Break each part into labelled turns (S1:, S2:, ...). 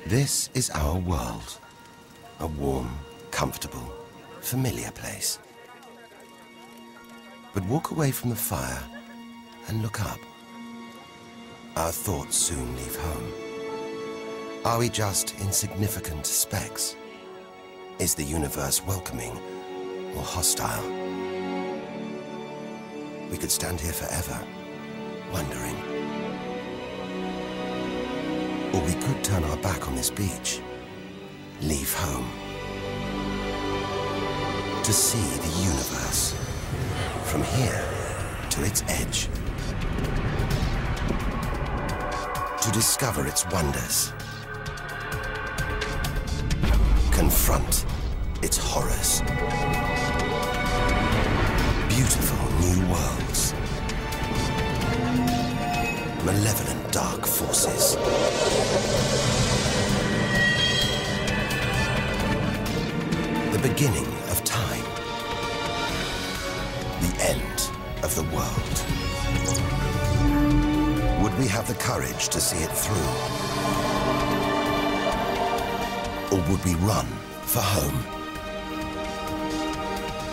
S1: This is our world. A warm, comfortable, familiar place. But walk away from the fire and look up. Our thoughts soon leave home. Are we just insignificant specks? Is the universe welcoming or hostile? We could stand here forever, wondering. Or we could turn our back on this beach, leave home, to see the universe, from here to its edge, to discover its wonders, confront its horrors. Beautiful new worlds, malevolent dark forces, the beginning of time, the end of the world. Would we have the courage to see it through? Or would we run for home?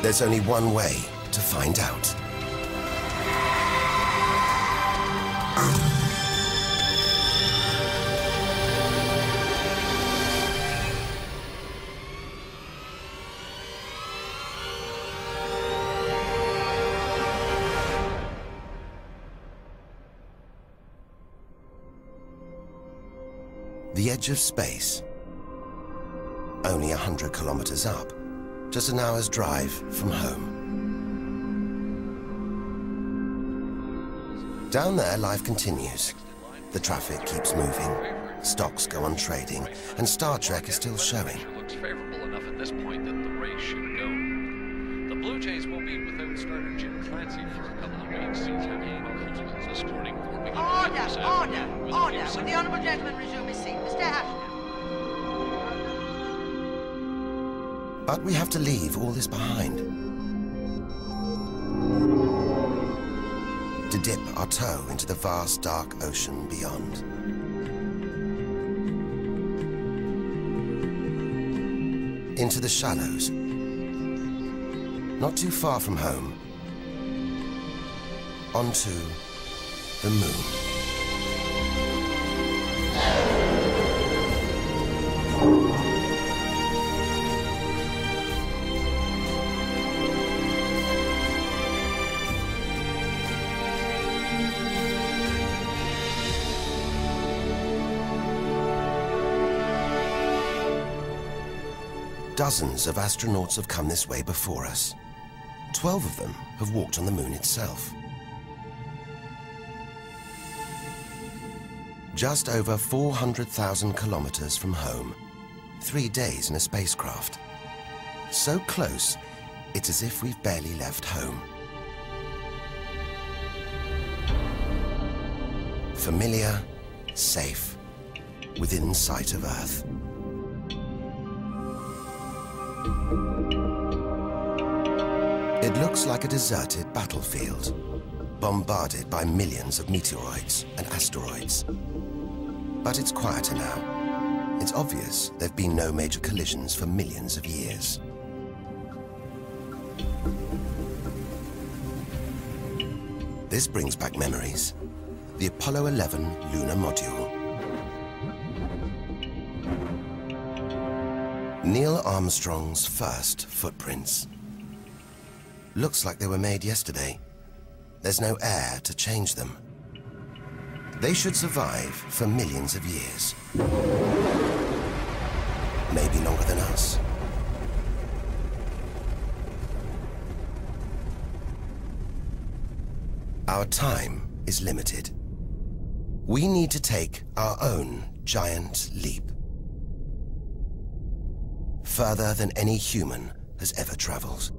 S1: There's only one way to find out. The edge of space, only 100 kilometers up, just an hour's drive from home. Down there, life continues. The traffic keeps moving, stocks go on trading, and Star Trek is still showing.
S2: Looks favorable enough at this point that the race should go. The Blue Jays will be without starter Jim Clancy for a couple of weeks. This morning,
S3: Order! Will the honourable gentleman resume his seat? Mr. Ashton.
S1: But we have to leave all this behind. To dip our toe into the vast, dark ocean beyond. Into the shallows. Not too far from home. Onto the moon. Dozens of astronauts have come this way before us. 12 of them have walked on the moon itself. Just over 400,000 kilometers from home, 3 days in a spacecraft. So close, it's as if we've barely left home. Familiar, safe, within sight of Earth. It looks like a deserted battlefield, bombarded by millions of meteoroids and asteroids. But it's quieter now. It's obvious there've been no major collisions for millions of years. This brings back memories. The Apollo 11 lunar module. Neil Armstrong's first footprints. Looks like they were made yesterday. There's no air to change them. They should survive for millions of years. Maybe longer than us. Our time is limited. We need to take our own giant leap. Further than any human has ever traveled.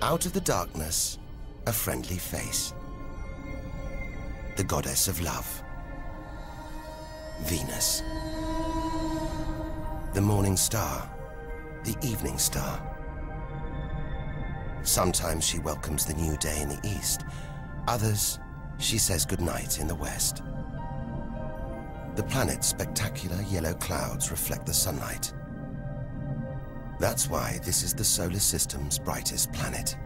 S1: Out of the darkness, a friendly face. The goddess of love. Venus. The morning star. The evening star. Sometimes she welcomes the new day in the east, Others, she says goodnight in the west. The planet's spectacular yellow clouds reflect the sunlight. That's why this is the solar system's brightest planet.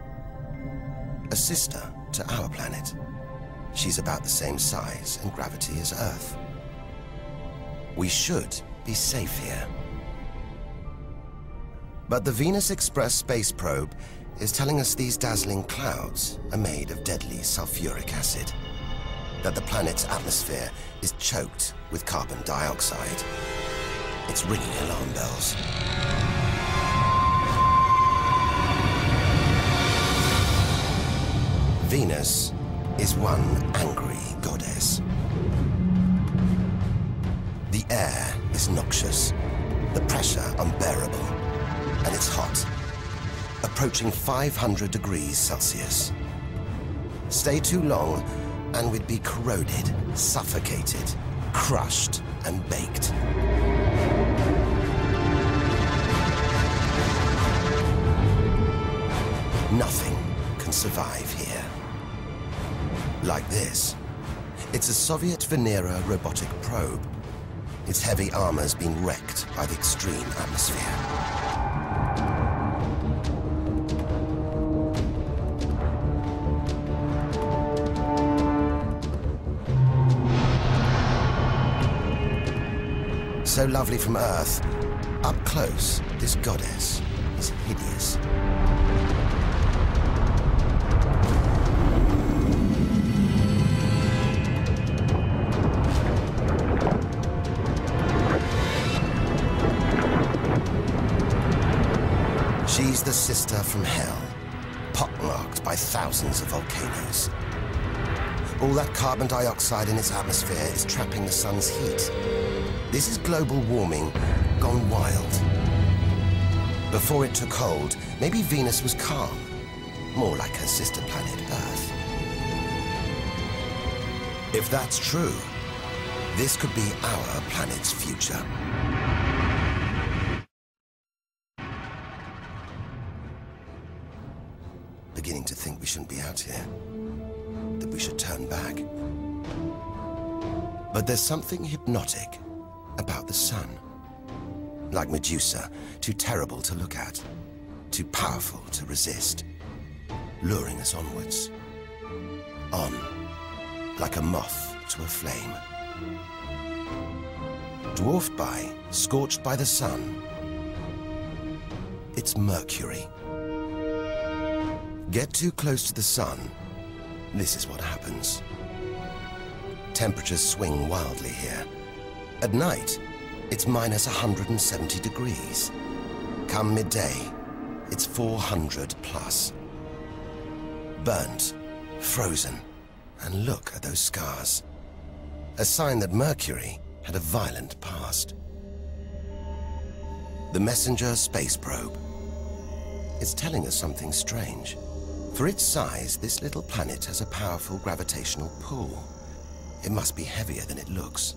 S1: A sister to our planet. She's about the same size and gravity as Earth. We should be safe here. But the Venus Express space probe is telling us these dazzling clouds are made of deadly sulfuric acid, that the planet's atmosphere is choked with carbon dioxide. It's ringing alarm bells. Venus is one angry goddess. The air is noxious, the pressure unbearable, and it's hot, approaching 500 degrees Celsius. Stay too long, and we'd be corroded, suffocated, crushed, and baked. Nothing can survive here. Like this. It's a Soviet Venera robotic probe. Its heavy armor's been wrecked by the extreme atmosphere. So lovely from Earth, up close, this goddess is hideous. She's the sister from hell, pockmarked by thousands of volcanoes. All that carbon dioxide in its atmosphere is trapping the sun's heat. This is global warming gone wild. Before it took hold, maybe Venus was calm, more like her sister planet Earth. If that's true, this could be our planet's future. Beginning to think we shouldn't be out here, that we should turn back. But there's something hypnotic about the sun. Like Medusa, too terrible to look at, too powerful to resist, luring us onwards. On, like a moth to a flame. Dwarfed by, scorched by the sun, it's Mercury. Get too close to the sun, this is what happens. Temperatures swing wildly here. At night, it's minus 170 degrees. Come midday, it's 400 plus. Burnt, frozen, and look at those scars. A sign that Mercury had a violent past. The Messenger space probe. It's telling us something strange. For its size, this little planet has a powerful gravitational pull. It must be heavier than it looks.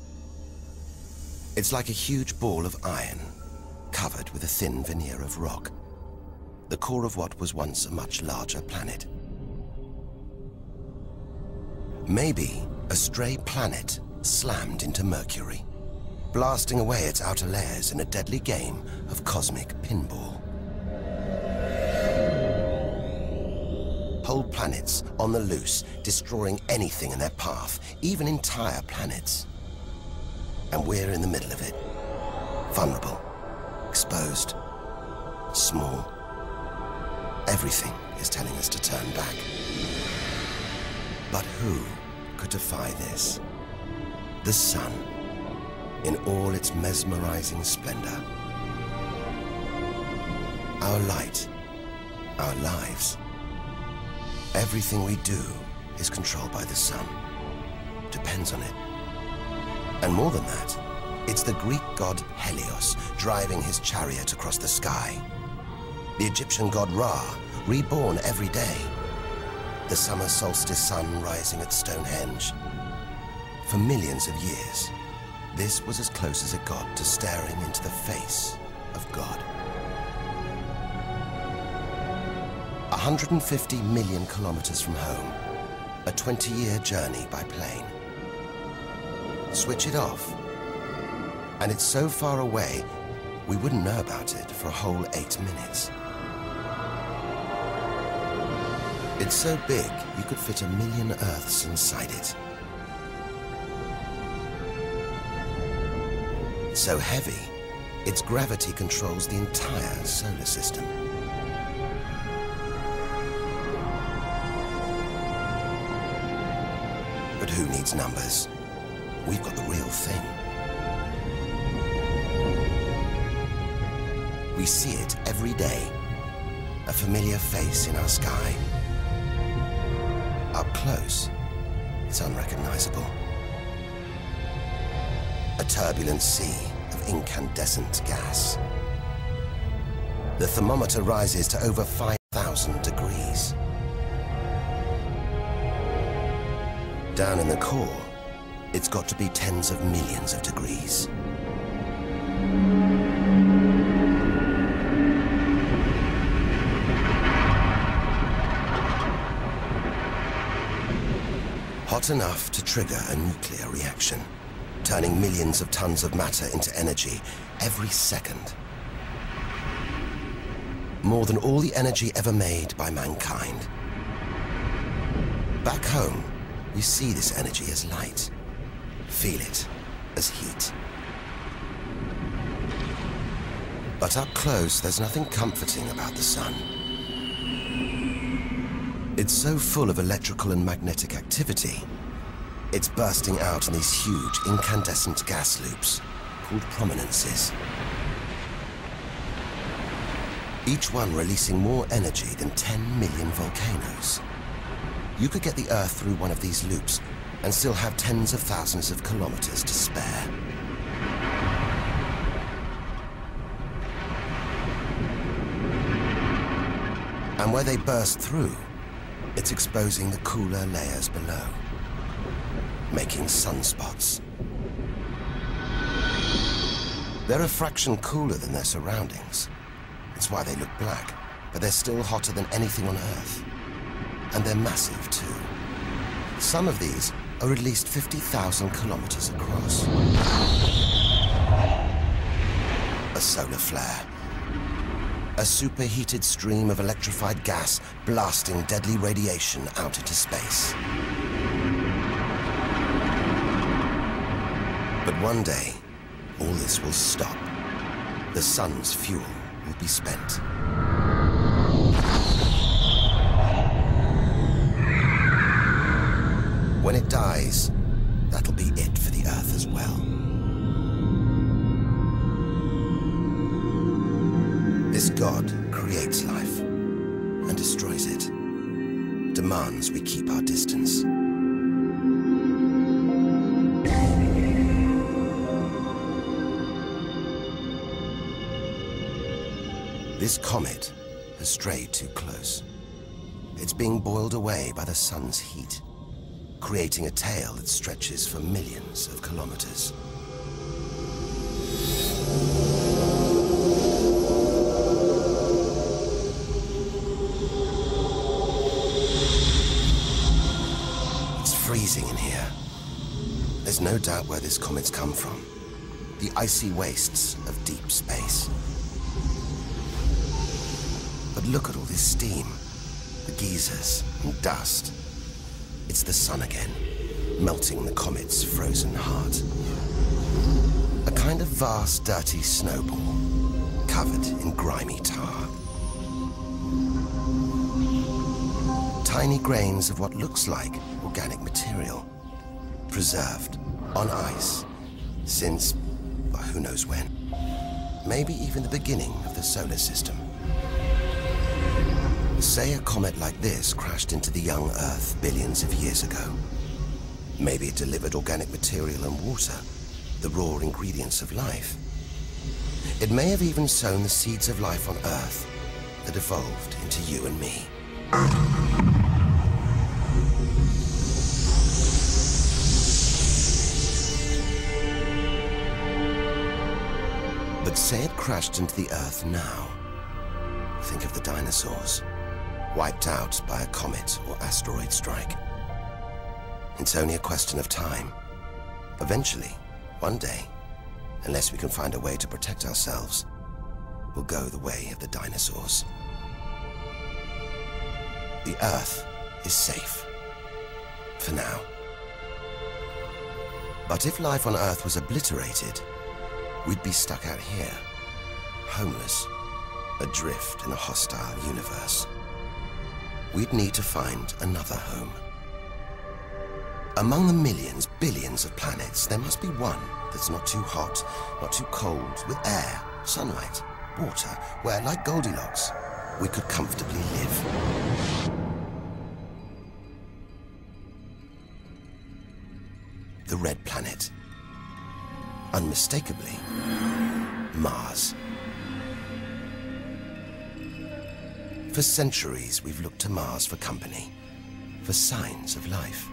S1: It's like a huge ball of iron, covered with a thin veneer of rock. The core of what was once a much larger planet. Maybe a stray planet slammed into Mercury, blasting away its outer layers in a deadly game of cosmic pinball. Whole planets on the loose, destroying anything in their path, even entire planets. And we're in the middle of it. Vulnerable, exposed, small. Everything is telling us to turn back. But who could defy this? The sun, in all its mesmerizing splendor. Our light, our lives. Everything we do is controlled by the sun, depends on it. And more than that, it's the Greek god Helios driving his chariot across the sky. The Egyptian god Ra, reborn every day. The summer solstice sun rising at Stonehenge. For millions of years, this was as close as it got to staring into the face of God. 150 million kilometers from home, a 20-year journey by plane. Switch it off, and it's so far away, we wouldn't know about it for a whole 8 minutes. It's so big, you could fit 1 million Earths inside it. So heavy, its gravity controls the entire solar system. But who needs numbers? We've got the real thing. We see it every day, a familiar face in our sky. Up close, it's unrecognizable. A turbulent sea of incandescent gas. The thermometer rises to over 5,000 degrees. Down in the core, it's got to be tens of millions of degrees. Hot enough to trigger a nuclear reaction, turning millions of tons of matter into energy every second. More than all the energy ever made by mankind. Back home, we see this energy as light, feel it as heat. But up close, there's nothing comforting about the sun. It's so full of electrical and magnetic activity, it's bursting out in these huge incandescent gas loops called prominences. Each one releasing more energy than 10 million volcanoes. You could get the Earth through one of these loops and still have tens of thousands of kilometers to spare. And where they burst through, it's exposing the cooler layers below, making sunspots. They're a fraction cooler than their surroundings. It's why they look black, but they're still hotter than anything on Earth. And they're massive, too. Some of these are at least 50,000 kilometers across. A solar flare. A superheated stream of electrified gas blasting deadly radiation out into space. But one day, all this will stop. The sun's fuel will be spent. When it dies, that'll be it for the Earth as well. This God creates life and destroys it, demands we keep our distance. This comet has strayed too close. It's being boiled away by the sun's heat, creating a tail that stretches for millions of kilometers. Freezing in here. There's no doubt where this comet's come from. The icy wastes of deep space. But look at all this steam, the geysers and dust. It's the sun again, melting the comet's frozen heart. A kind of vast, dirty snowball, covered in grimy tar. Tiny grains of what looks like organic material, preserved on ice since, well, who knows when. Maybe even the beginning of the solar system. Say a comet like this crashed into the young Earth billions of years ago. Maybe it delivered organic material and water, the raw ingredients of life. It may have even sown the seeds of life on Earth that evolved into you and me. But say it crashed into the Earth now. Think of the dinosaurs, wiped out by a comet or asteroid strike. It's only a question of time. Eventually, one day, unless we can find a way to protect ourselves, we'll go the way of the dinosaurs. The Earth is safe. For now. But if life on Earth was obliterated, we'd be stuck out here, homeless, adrift in a hostile universe. We'd need to find another home. Among the millions, billions of planets, there must be one that's not too hot, not too cold, with air, sunlight, water, where, like Goldilocks, we could comfortably live. The red planet. Unmistakably, Mars. For centuries, we've looked to Mars for company, for signs of life.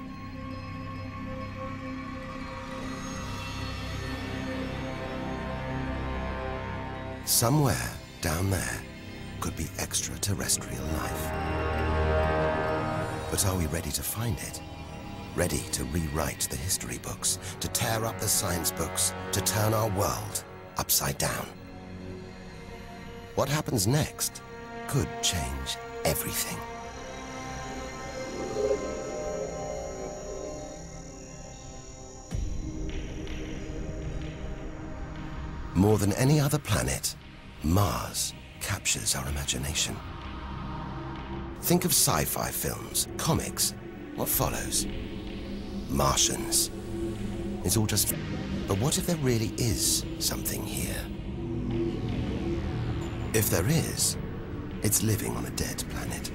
S1: Somewhere down there could be extraterrestrial life. But are we ready to find it? Ready to rewrite the history books, to tear up the science books, to turn our world upside down? What happens next could change everything. More than any other planet, Mars captures our imagination. Think of sci-fi films, comics. What follows? Martians. It's all just... But what if there really is something here? If there is, it's living on a dead planet.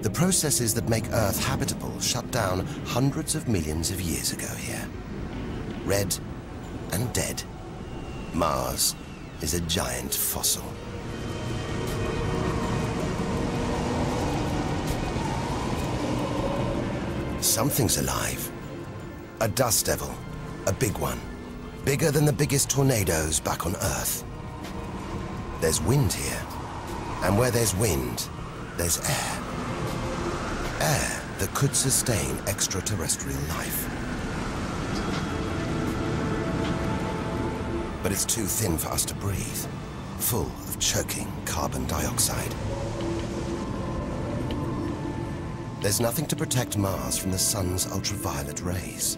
S1: The processes that make Earth habitable shut down hundreds of millions of years ago here. Red and dead. Mars is a giant fossil. Something's alive. A dust devil. A big one. Bigger than the biggest tornadoes back on Earth. There's wind here. And where there's wind, there's air. Air that could sustain extraterrestrial life. But it's too thin for us to breathe. Full of choking carbon dioxide. There's nothing to protect Mars from the sun's ultraviolet rays.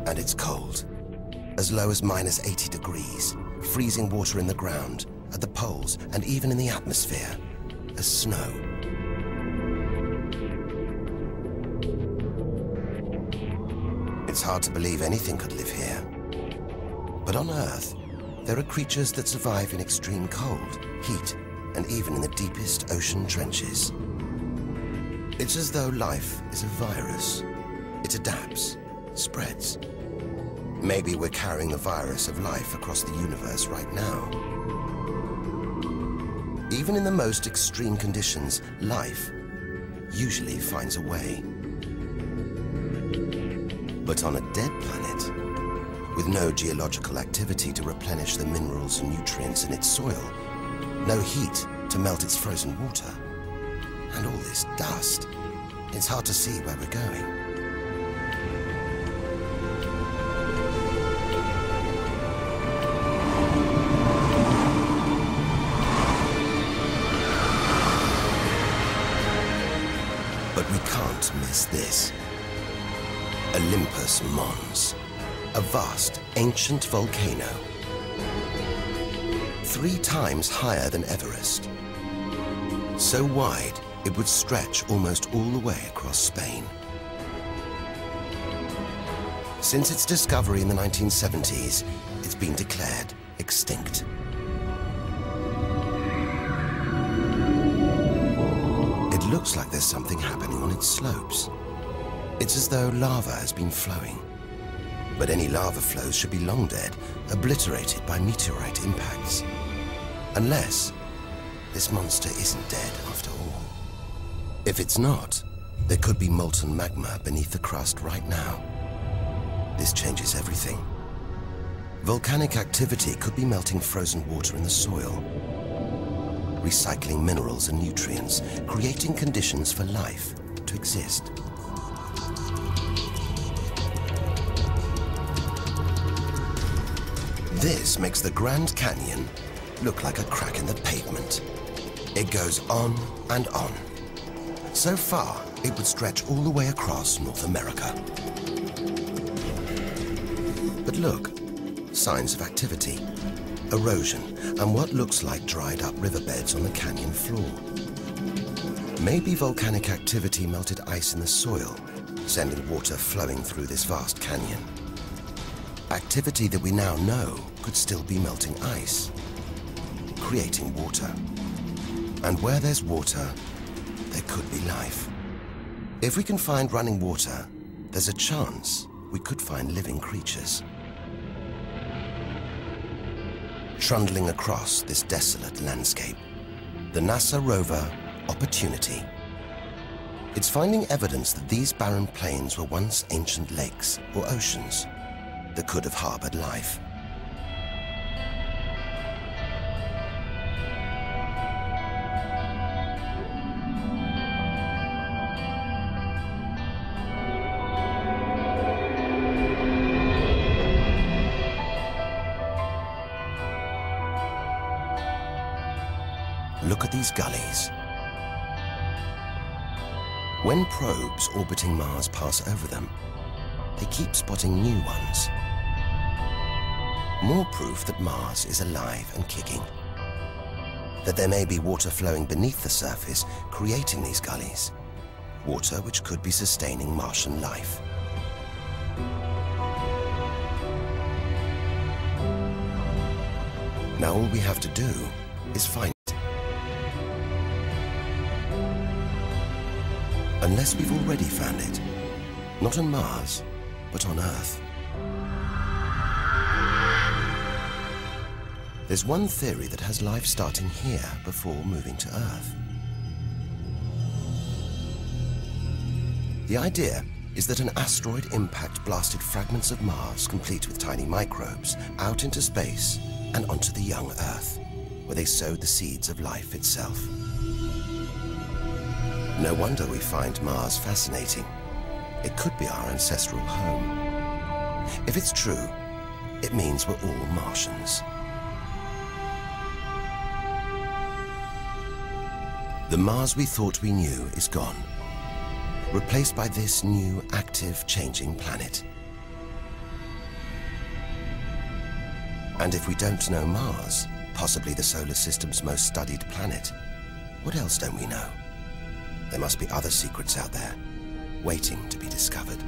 S1: And it's cold. As low as -80 degrees. Freezing water in the ground, at the poles, and even in the atmosphere. As snow. It's hard to believe anything could live here. But on Earth, there are creatures that survive in extreme cold, heat, and even in the deepest ocean trenches. It's as though life is a virus. It adapts, spreads. Maybe we're carrying the virus of life across the universe right now. Even in the most extreme conditions, life usually finds a way. But on a dead planet, with no geological activity to replenish the minerals and nutrients in its soil, no heat to melt its frozen water, and all this dust, it's hard to see where we're going. But we can't miss this. Olympus Mons. A vast, ancient volcano. 3 times higher than Everest. So wide, it would stretch almost all the way across Spain. Since its discovery in the 1970s, it's been declared extinct. It looks like there's something happening on its slopes. It's as though lava has been flowing. But any lava flows should be long dead, obliterated by meteorite impacts. Unless this monster isn't dead after all. If it's not, there could be molten magma beneath the crust right now. This changes everything. Volcanic activity could be melting frozen water in the soil, recycling minerals and nutrients, creating conditions for life to exist. This makes the Grand Canyon look like a crack in the pavement. It goes on and on. So far, it would stretch all the way across North America. But look, signs of activity, erosion, and what looks like dried up riverbeds on the canyon floor. Maybe volcanic activity melted ice in the soil, sending water flowing through this vast canyon. Activity that we now know could still be melting ice, creating water. And where there's water, there could be life. If we can find running water, there's a chance we could find living creatures. Trundling across this desolate landscape, the NASA rover Opportunity. It's finding evidence that these barren plains were once ancient lakes or oceans that could have harbored life. Look at these gullies. When probes orbiting Mars pass over them, they keep spotting new ones. More proof that Mars is alive and kicking. That there may be water flowing beneath the surface, creating these gullies. Water which could be sustaining Martian life. Now all we have to do is find it. Unless we've already found it. Not on Mars, but on Earth. There's one theory that has life starting here before moving to Earth. The idea is that an asteroid impact blasted fragments of Mars, complete with tiny microbes, out into space and onto the young Earth, where they sowed the seeds of life itself. No wonder we find Mars fascinating. It could be our ancestral home. If it's true, it means we're all Martians. The Mars we thought we knew is gone, replaced by this new, active, changing planet. And if we don't know Mars, possibly the solar system's most studied planet, what else don't we know? There must be other secrets out there, waiting to be discovered.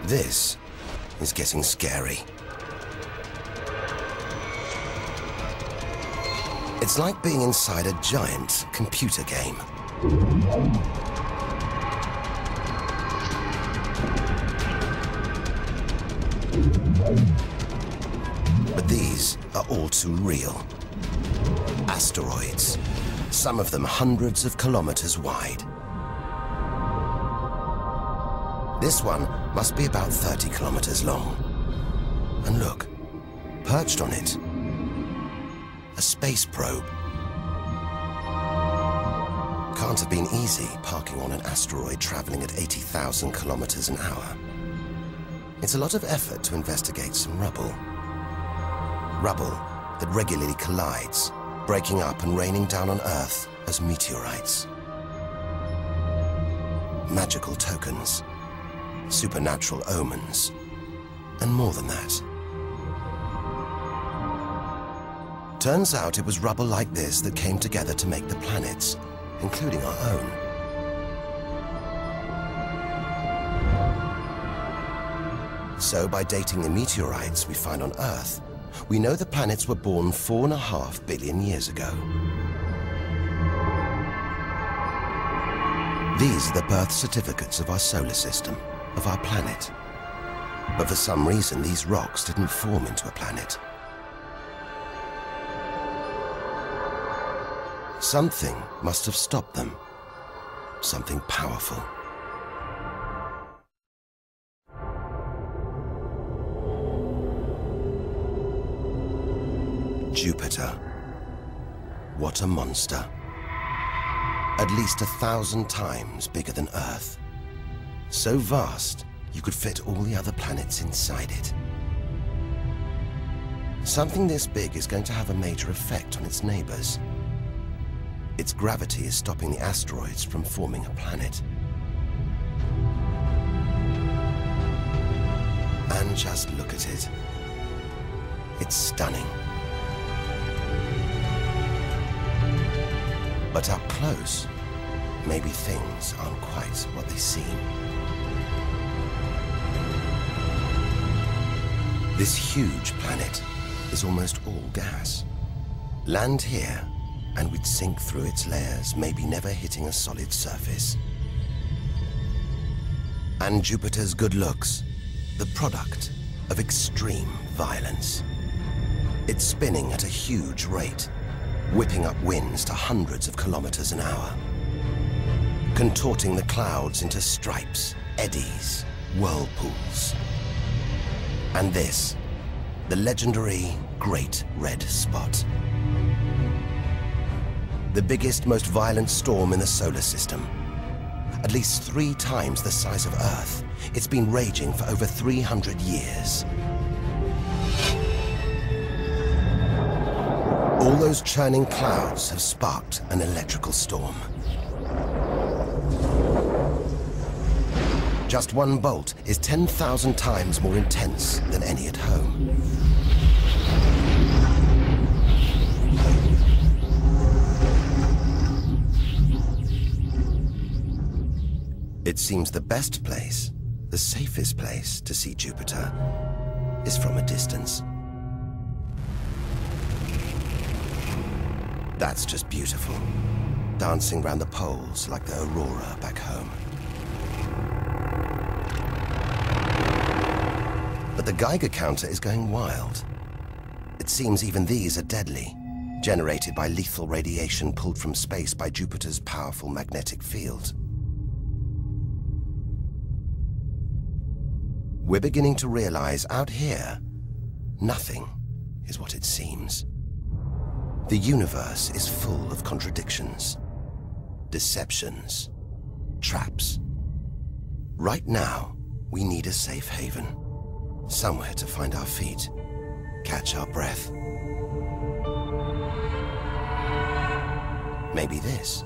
S1: This is getting scary. It's like being inside a giant computer game. But these are all too real. Asteroids, some of them hundreds of kilometers wide. This one must be about 30 kilometers long. And look, perched on it, a space probe. Can't have been easy parking on an asteroid traveling at 80,000 kilometers an hour. It's a lot of effort to investigate some rubble. Rubble that regularly collides, breaking up and raining down on Earth as meteorites. Magical tokens, supernatural omens, and more than that. Turns out it was rubble like this that came together to make the planets, including our own. So by dating the meteorites we find on Earth, we know the planets were born 4.5 billion years ago. These are the birth certificates of our solar system, of our planet. But for some reason, these rocks didn't form into a planet. Something must have stopped them. something powerful. Jupiter. What a monster. At least 1,000 times bigger than Earth. So vast, you could fit all the other planets inside it. Something this big is going to have a major effect on its neighbors. Its gravity is stopping the asteroids from forming a planet. And just look at it. It's stunning. But up close, maybe things aren't quite what they seem. This huge planet is almost all gas. Land here, and we'd sink through its layers, maybe never hitting a solid surface. And Jupiter's good looks, the product of extreme violence. It's spinning at a huge rate, whipping up winds to hundreds of kilometers an hour, contorting the clouds into stripes, eddies, whirlpools. And this, the legendary Great Red Spot. The biggest, most violent storm in the solar system. At least 3 times the size of Earth. It's been raging for over 300 years. All those churning clouds have sparked an electrical storm. Just one bolt is 10,000 times more intense than any at home. It seems the best place, the safest place to see Jupiter is from a distance. That's just beautiful, dancing round the poles like the aurora back home. But the Geiger counter is going wild. It seems even these are deadly, generated by lethal radiation pulled from space by Jupiter's powerful magnetic field. We're beginning to realize out here, nothing is what it seems. The universe is full of contradictions, deceptions, traps. Right now, we need a safe haven, somewhere to find our feet, catch our breath. Maybe this,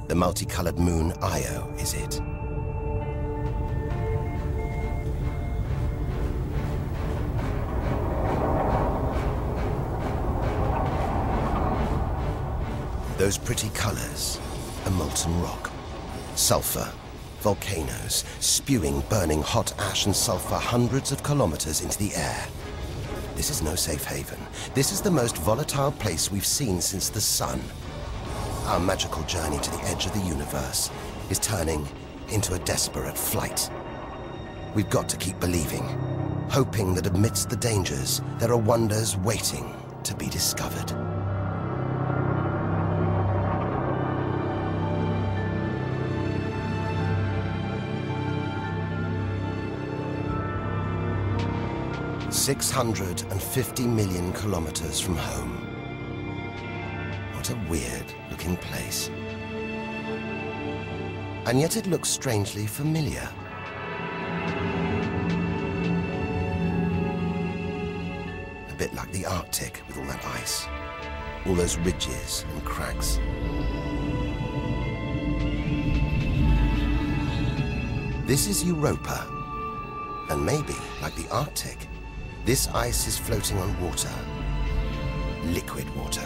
S1: the multicolored moon Io, is it? Those pretty colors, a molten rock, sulfur, volcanoes, spewing burning hot ash and sulfur hundreds of kilometers into the air. This is no safe haven. This is the most volatile place we've seen since the sun. Our magical journey to the edge of the universe is turning into a desperate flight. We've got to keep believing, hoping that amidst the dangers, there are wonders waiting to be discovered. $650 million kilometers from home. What a weird-looking place. And yet it looks strangely familiar. A bit like the Arctic with all that ice, all those ridges and cracks. This is Europa, and maybe, like the Arctic, this ice is floating on water, liquid water.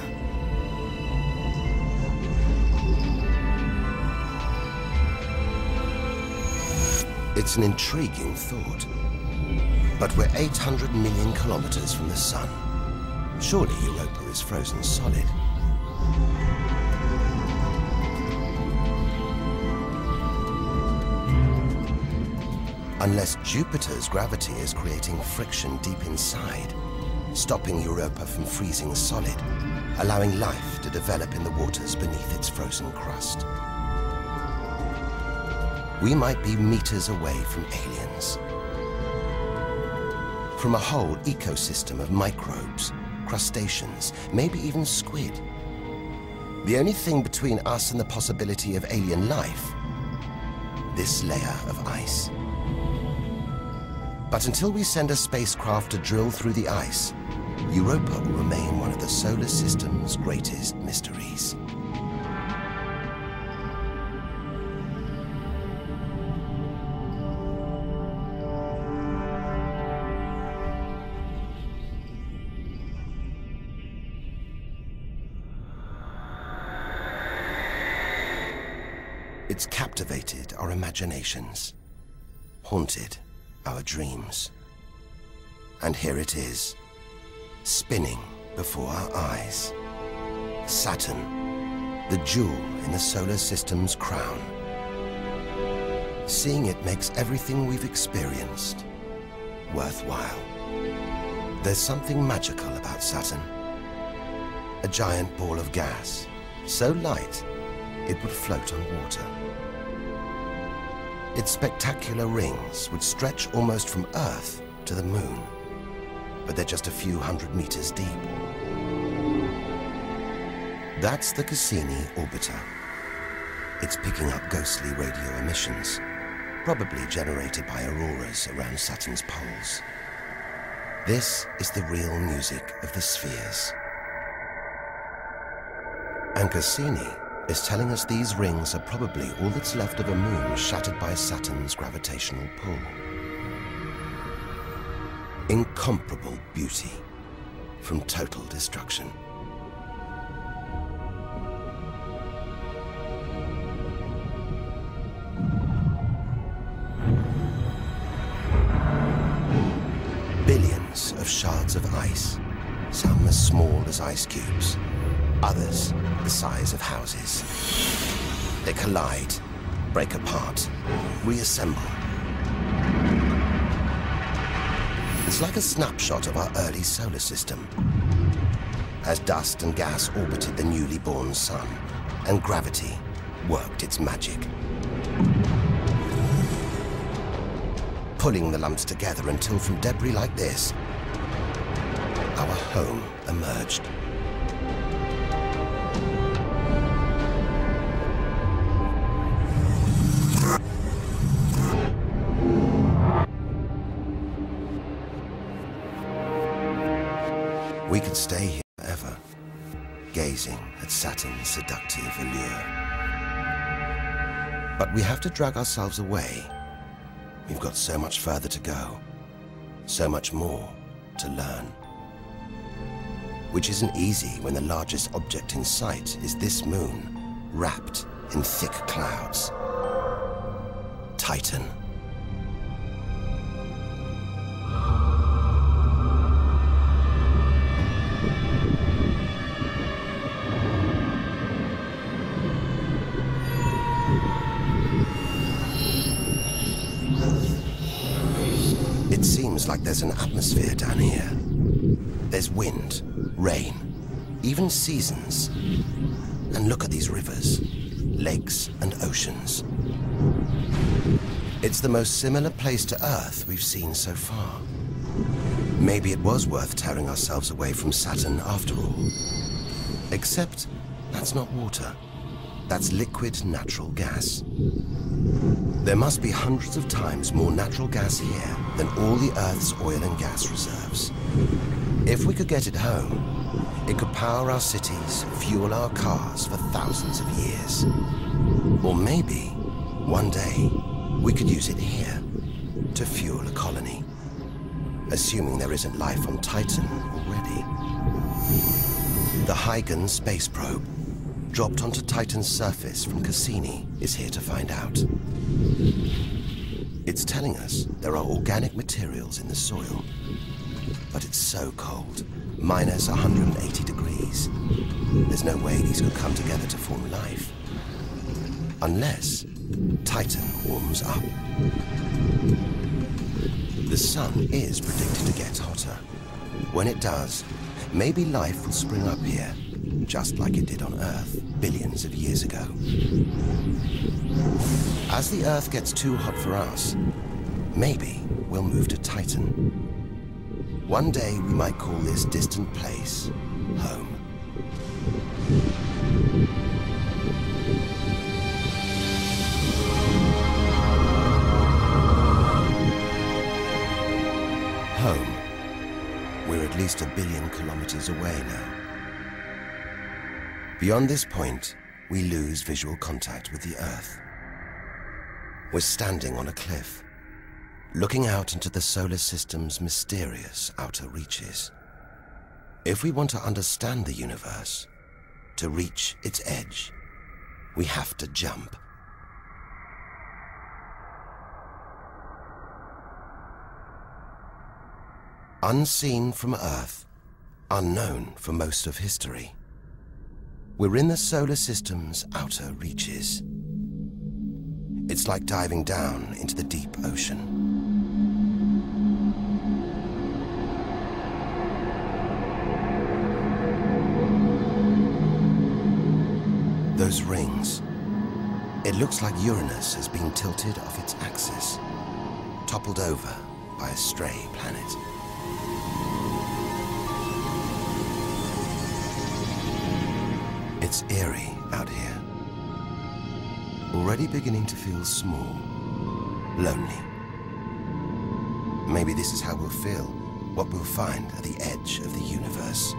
S1: It's an intriguing thought. But we're 800 million kilometers from the sun. Surely Europa is frozen solid. Unless Jupiter's gravity is creating friction deep inside, stopping Europa from freezing solid, allowing life to develop in the waters beneath its frozen crust. we might be meters away from aliens. From a whole ecosystem of microbes, crustaceans, maybe even squid. The only thing between us and the possibility of alien life, this layer of ice. But until we send a spacecraft to drill through the ice, Europa will remain one of the solar system's greatest mysteries. It's captivated our imaginations, haunted our dreams. And here it is, spinning before our eyes. Saturn, the jewel in the solar system's crown. Seeing it makes everything we've experienced worthwhile. There's something magical about Saturn. A giant ball of gas, so light it would float on water. Its spectacular rings would stretch almost from Earth to the Moon, but they're just a few hundred meters deep. That's the Cassini orbiter. It's picking up ghostly radio emissions, probably generated by auroras around Saturn's poles. This is the real music of the spheres. And Cassini is telling us these rings are probably all that's left of a moon shattered by Saturn's gravitational pull. Incomparable beauty from total destruction. Billions of shards of ice, some as small as ice cubes, others the size of houses. They collide, break apart, reassemble. It's like a snapshot of our early solar system, as dust and gas orbited the newly born sun, and gravity worked its magic, pulling the lumps together until from debris like this, our home emerged. We could stay here forever, gazing at Saturn's seductive allure. But we have to drag ourselves away. We've got so much further to go, so much more to learn. Which isn't easy when the largest object in sight is this moon, wrapped in thick clouds. Titan. It seems like there's an atmosphere down here. There's wind, rain, even seasons. And look at these rivers, lakes and oceans. It's the most similar place to Earth we've seen so far. Maybe it was worth tearing ourselves away from Saturn after all. Except that's not water. That's liquid natural gas. There must be hundreds of times more natural gas here than all the Earth's oil and gas reserves. If we could get it home, it could power our cities, fuel our cars for thousands of years. Or maybe, one day, we could use it here to fuel a colony. Assuming there isn't life on Titan already. The Huygens space probe, dropped onto Titan's surface from Cassini, is here to find out. It's telling us there are organic materials in the soil, but it's so cold, minus 180 degrees. There's no way these could come together to form life. Unless Titan warms up. The sun is predicted to get hotter. When it does, maybe life will spring up here, just like it did on Earth. billions of years ago. As the Earth gets too hot for us, maybe we'll move to Titan. One day we might call this distant place home. Home. We're at least 1 billion kilometers away now. Beyond this point, we lose visual contact with the Earth. We're standing on a cliff, looking out into the solar system's mysterious outer reaches. If we want to understand the universe, to reach its edge, we have to jump. Unseen from Earth, unknown for most of history, we're in the solar system's outer reaches. It's like diving down into the deep ocean. Those rings, it looks like Uranus has been tilted off its axis, toppled over by a stray planet. It's eerie out here. Already beginning to feel small, lonely. Maybe this is how we'll feel, what we'll find at the edge of the universe.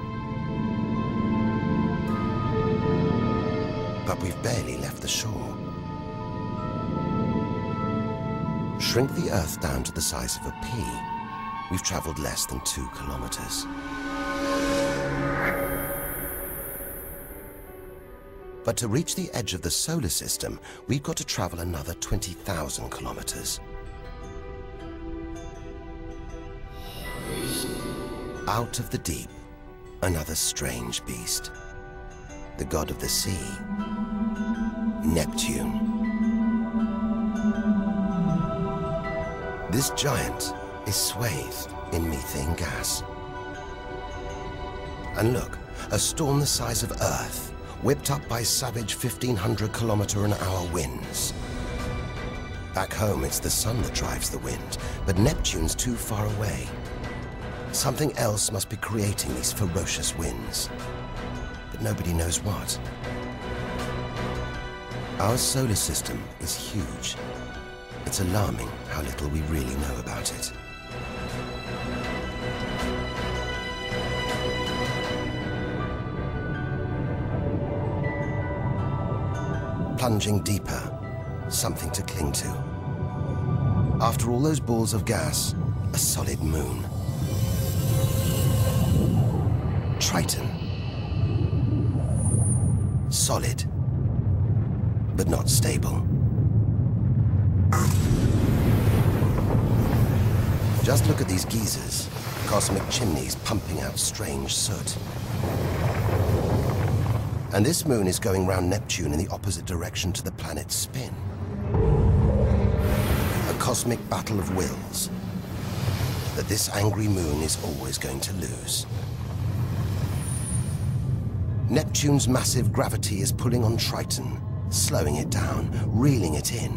S1: But we've barely left the shore. Shrink the Earth down to the size of a pea. We've traveled less than 2 kilometers. But to reach the edge of the solar system, we've got to travel another 20,000 kilometers. Out of the deep, another strange beast. The god of the sea, Neptune. This giant is swathed in methane gas. And look, a storm the size of Earth, whipped up by savage 1,500-kilometer-an-hour winds. Back home, it's the sun that drives the wind, but Neptune's too far away. Something else must be creating these ferocious winds, but nobody knows what. Our solar system is huge. It's alarming how little we really know about it. Plunging deeper, something to cling to. After all those balls of gas, a solid moon. Triton. Solid, but not stable. Just look at these geysers, cosmic chimneys pumping out strange soot. And this moon is going round Neptune in the opposite direction to the planet's spin. A cosmic battle of wills that this angry moon is always going to lose. Neptune's massive gravity is pulling on Triton, slowing it down, reeling it in.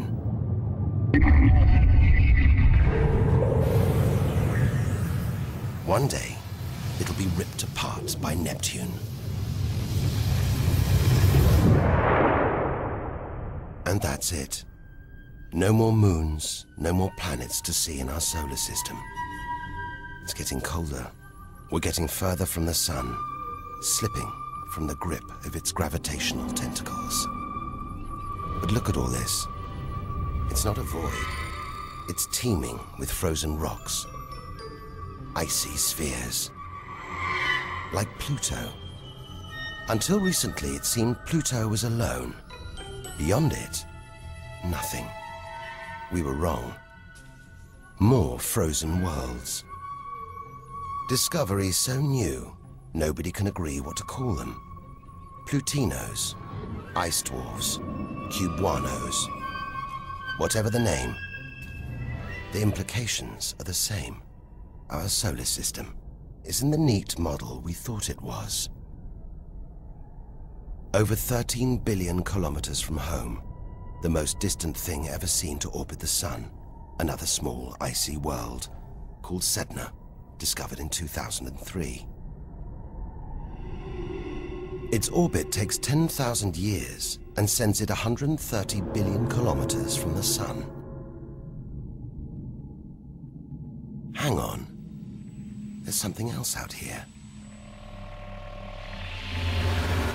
S1: One day, it'll be ripped apart by Neptune. And that's it. No more moons, no more planets to see in our solar system. It's getting colder. We're getting further from the sun, slipping from the grip of its gravitational tentacles. But look at all this. It's not a void. It's teeming with frozen rocks, icy spheres, like Pluto. Until recently, it seemed Pluto was alone. Beyond it, nothing. We were wrong. More frozen worlds. Discoveries so new, nobody can agree what to call them. Plutinos, ice dwarfs, cubanos. Whatever the name, the implications are the same. Our solar system isn't the neat model we thought it was. Over 13 billion kilometers from home, the most distant thing ever seen to orbit the Sun, another small, icy world called Sedna, discovered in 2003. Its orbit takes 10,000 years and sends it 130 billion kilometers from the Sun. Hang on, there's something else out here.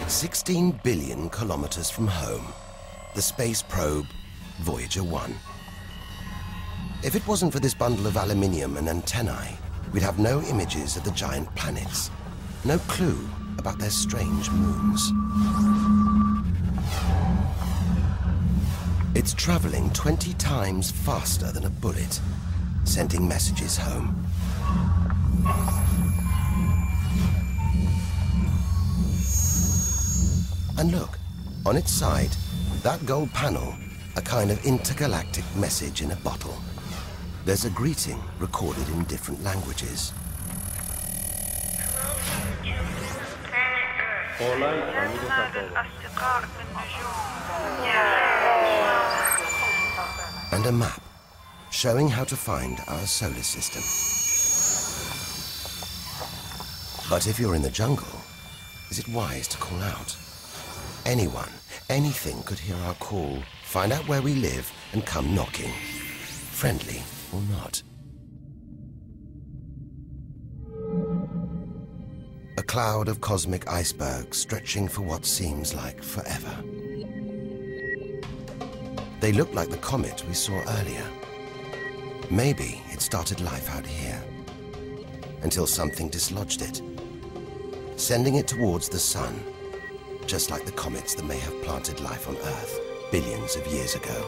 S1: 16 billion kilometers from home, the space probe Voyager 1. If it wasn't for this bundle of aluminium and antennae, we'd have no images of the giant planets, no clue about their strange moons. It's traveling 20 times faster than a bullet, sending messages home. And look, on its side, that gold panel, a kind of intergalactic message in a bottle. There's a greeting recorded in different languages. And a map showing how to find our solar system. But if you're in the jungle, is it wise to call out? Anyone, anything could hear our call, find out where we live, and come knocking, friendly or not. A cloud of cosmic icebergs stretching for what seems like forever. They look like the comet we saw earlier. Maybe it started life out here, until something dislodged it, sending it towards the Sun, just like the comets that may have planted life on Earth billions of years ago.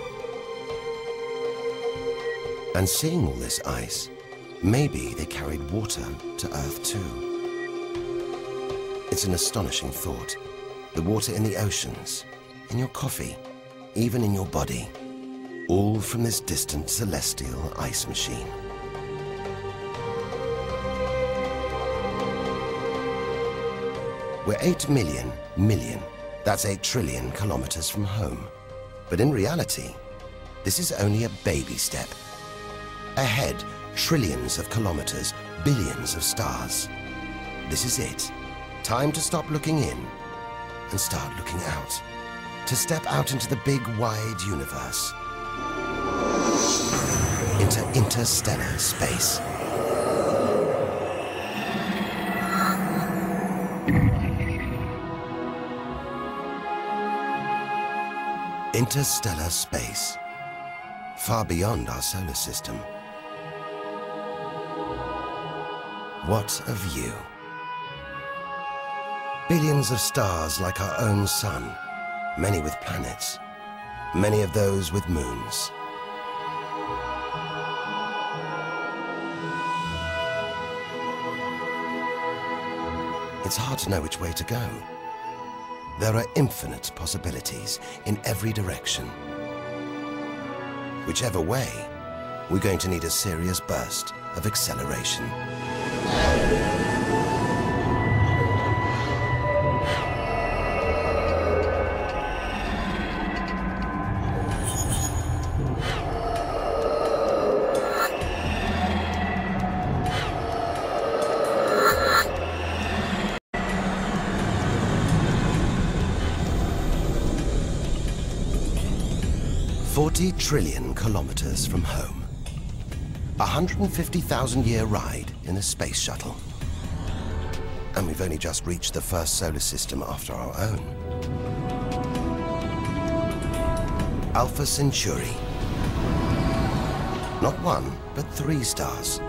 S1: And seeing all this ice, maybe they carried water to Earth too. It's an astonishing thought. The water in the oceans, in your coffee, even in your body, all from this distant celestial ice machine. We're 8 million, that's 8 trillion kilometers from home. But in reality, this is only a baby step. Ahead, trillions of kilometers, billions of stars. This is it. Time to stop looking in and start looking out. To step out into the big, wide universe. Into interstellar space. Interstellar space. Far beyond our solar system. What a view. Billions of stars like our own sun, many with planets, many of those with moons. It's hard to know which way to go. There are infinite possibilities in every direction. Whichever way, we're going to need a serious burst of acceleration. $40 trillion kilometers from home. 150,000-year ride in a space shuttle. And we've only just reached the first solar system after our own. Alpha Centauri. Not one, but 3 stars.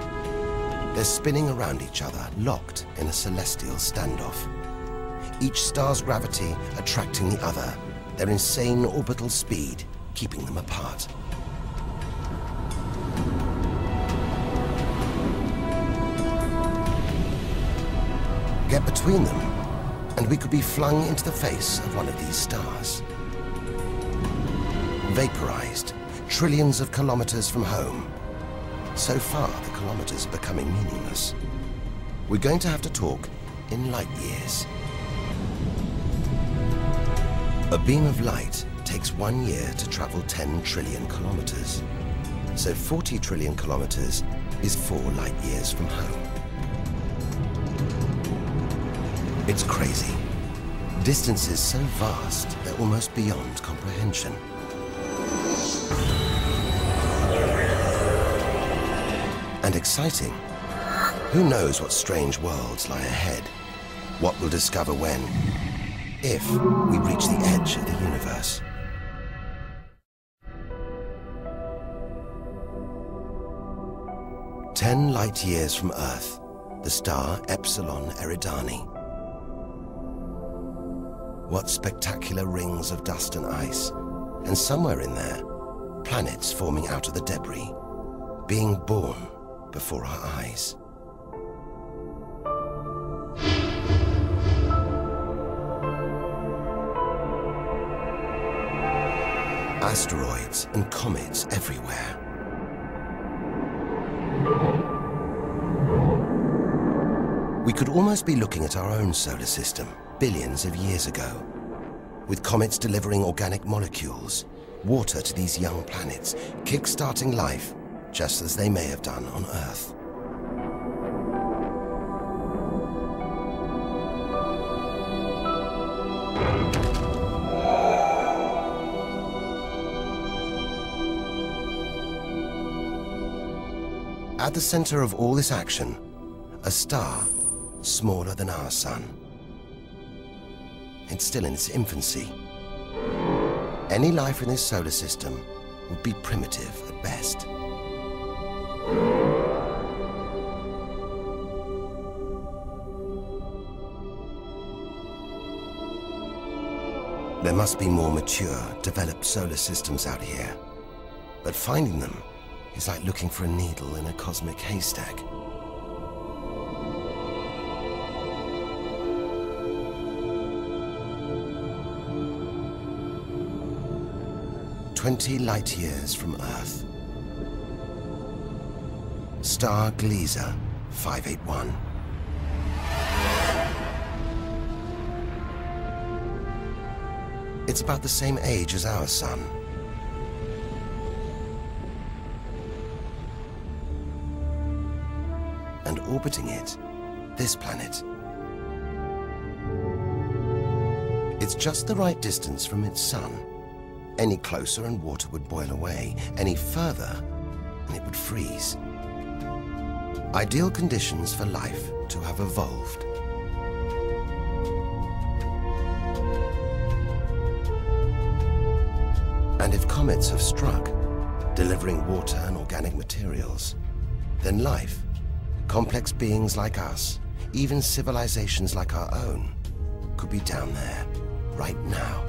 S1: They're spinning around each other, locked in a celestial standoff. Each star's gravity attracting the other, their insane orbital speed keeping them apart. Get between them, and we could be flung into the face of one of these stars. Vaporized, trillions of kilometers from home. So far, the kilometers are becoming meaningless. We're going to have to talk in light years. A beam of light takes 1 year to travel 10 trillion kilometers. So 40 trillion kilometers is 4 light years from home. It's crazy. Distances so vast, they're almost beyond comprehension. And exciting. Who knows what strange worlds lie ahead? What we'll discover when, if we reach the edge of the universe. "10 light years from Earth, the star Epsilon Eridani. What spectacular rings of dust and ice, and somewhere in there, planets forming out of the debris, being born before our eyes. Asteroids and comets everywhere. We could almost be looking at our own solar system, billions of years ago, with comets delivering organic molecules, water to these young planets, kick-starting life, just as they may have done on Earth. At the center of all this action, a star smaller than our sun. It's still in its infancy. Any life in this solar system would be primitive at best. There must be more mature, developed solar systems out here, but finding them is like looking for a needle in a cosmic haystack. "20 light years from Earth. Star Gliese 581. It's about the same age as our sun. And orbiting it, this planet. It's just the right distance from its sun. Any closer and water would boil away. Any further and it would freeze. Ideal conditions for life to have evolved. And if comets have struck, delivering water and organic materials, then life, complex beings like us, even civilizations like our own, could be down there, right now.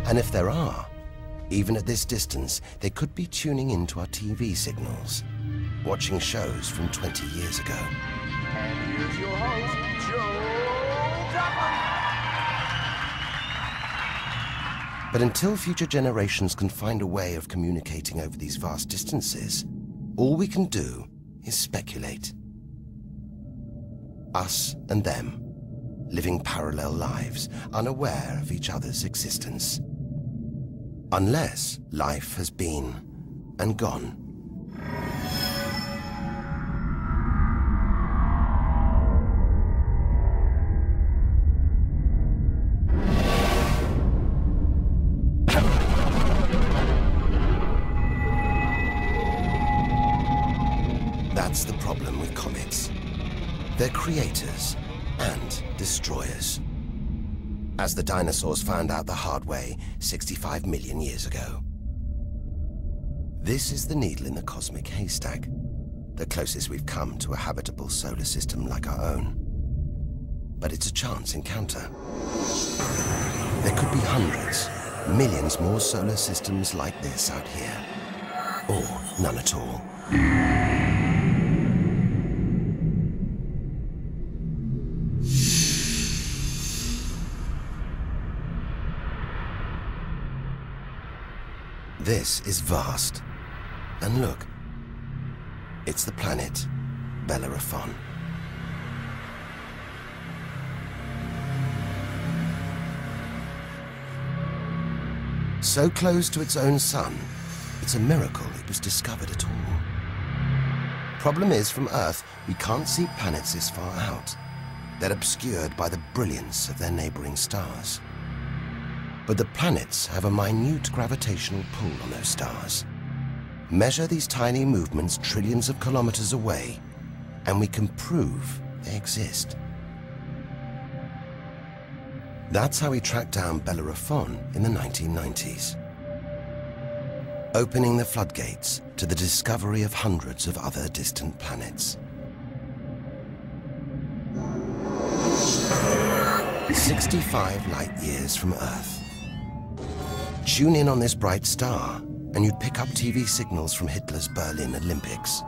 S1: And if there are, even at this distance, they could be tuning into our TV signals, watching shows from 20 years ago.
S4: And here's your host, Joe Dublin.
S1: But until future generations can find a way of communicating over these vast distances, all we can do is speculate. Us and them, living parallel lives, unaware of each other's existence. Unless life has been and gone. That's the problem with comets. They're creators and destroyers. As the dinosaurs found out the hard way 65 million years ago. This is the needle in the cosmic haystack, the closest we've come to a habitable solar system like our own. But it's a chance encounter. There could be hundreds, millions more solar systems like this out here. Or none at all. This is vast. And look, it's the planet Bellerophon. So close to its own sun, it's a miracle it was discovered at all. Problem is, from Earth, we can't see planets this far out. They're obscured by the brilliance of their neighboring stars. But the planets have a minute gravitational pull on those stars. Measure these tiny movements trillions of kilometers away, and we can prove they exist. That's how we tracked down Bellerophon in the 1990s, opening the floodgates to the discovery of hundreds of other distant planets. 65 light years from Earth. Tune in on this bright star, and you'd pick up TV signals from Hitler's Berlin Olympics.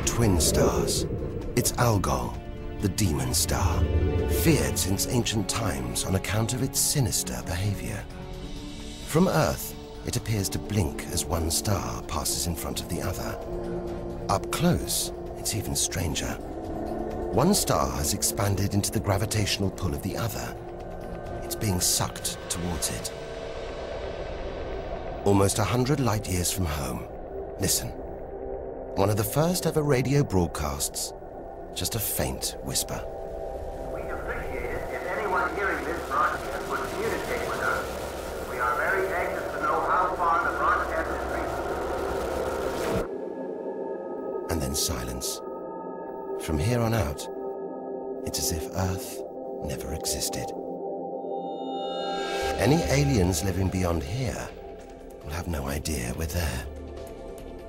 S1: Twin stars. It's Algol, the demon star, feared since ancient times on account of its sinister behavior. From Earth, it appears to blink as one star passes in front of the other. Up close, it's even stranger. One star has expanded into the gravitational pull of the other. It's being sucked towards it. Almost 100 light years from home. Listen. One of the first ever radio broadcasts. Just a faint whisper.
S5: We'd appreciate it if anyone hearing this broadcast would communicate with us. We are very anxious to know how far the broadcast is reaching.
S1: And then silence. From here on out, it's as if Earth never existed. Any aliens living beyond here will have no idea we're there.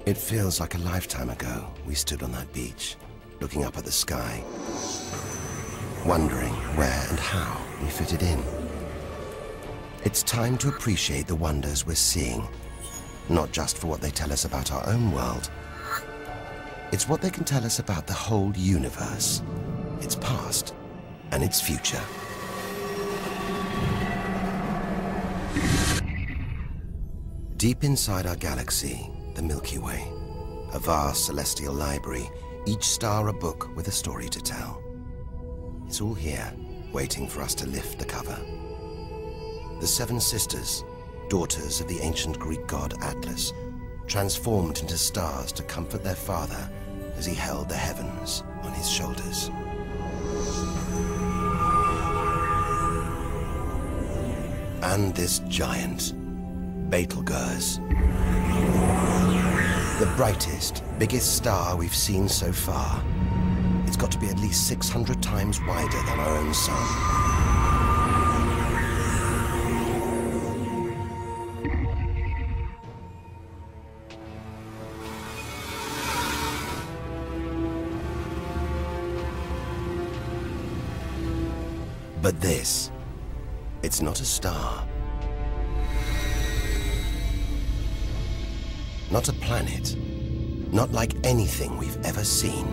S1: It feels like a lifetime ago we stood on that beach, looking up at the sky, wondering where and how we fitted in. It's time to appreciate the wonders we're seeing, not just for what they tell us about our own world. It's what they can tell us about the whole universe, its past and its future. Deep inside our galaxy, the Milky Way, a vast celestial library, each star a book with a story to tell. It's all here, waiting for us to lift the cover. The seven sisters, daughters of the ancient Greek god Atlas, transformed into stars to comfort their father as he held the heavens on his shoulders. And this giant, Betelgeuse. The brightest, biggest star we've seen so far. It's got to be at least 600 times wider than our own sun. But this, it's not a star. Not a planet. Not like anything we've ever seen.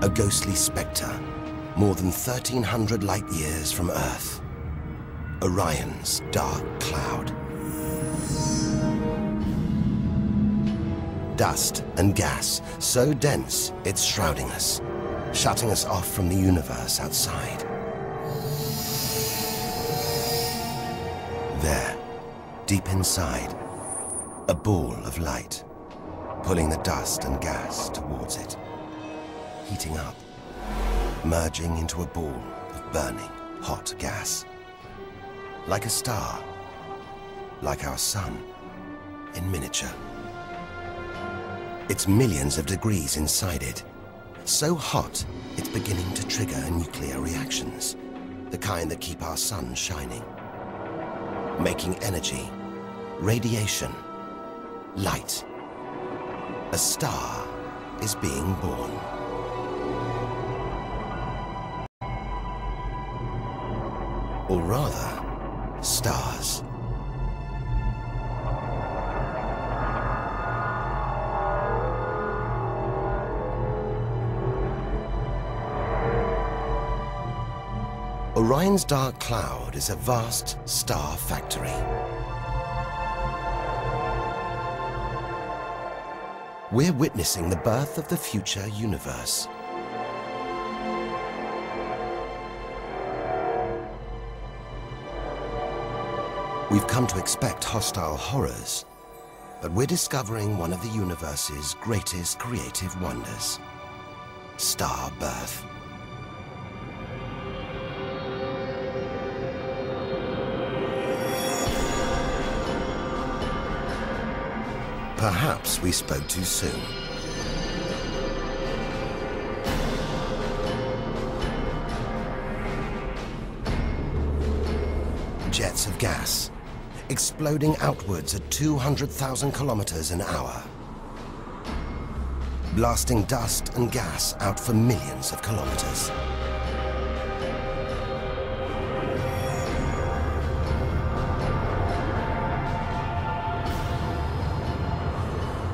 S1: A ghostly spectre, more than 1,300 light years from Earth. Orion's dark cloud. Dust and gas, so dense it's shrouding us, shutting us off from the universe outside. There, deep inside, a ball of light, pulling the dust and gas towards it, heating up, merging into a ball of burning, hot gas. Like a star, like our sun, in miniature. It's millions of degrees inside it. So hot, it's beginning to trigger nuclear reactions, the kind that keep our sun shining. Making energy, radiation, light. A star is being born. Or rather, stars. Orion's dark cloud is a vast star factory. We're witnessing the birth of the future universe. We've come to expect hostile horrors, but we're discovering one of the universe's greatest creative wonders: star birth. Perhaps we spoke too soon. Jets of gas, exploding outwards at 200,000 kilometers an hour, blasting dust and gas out for millions of kilometers.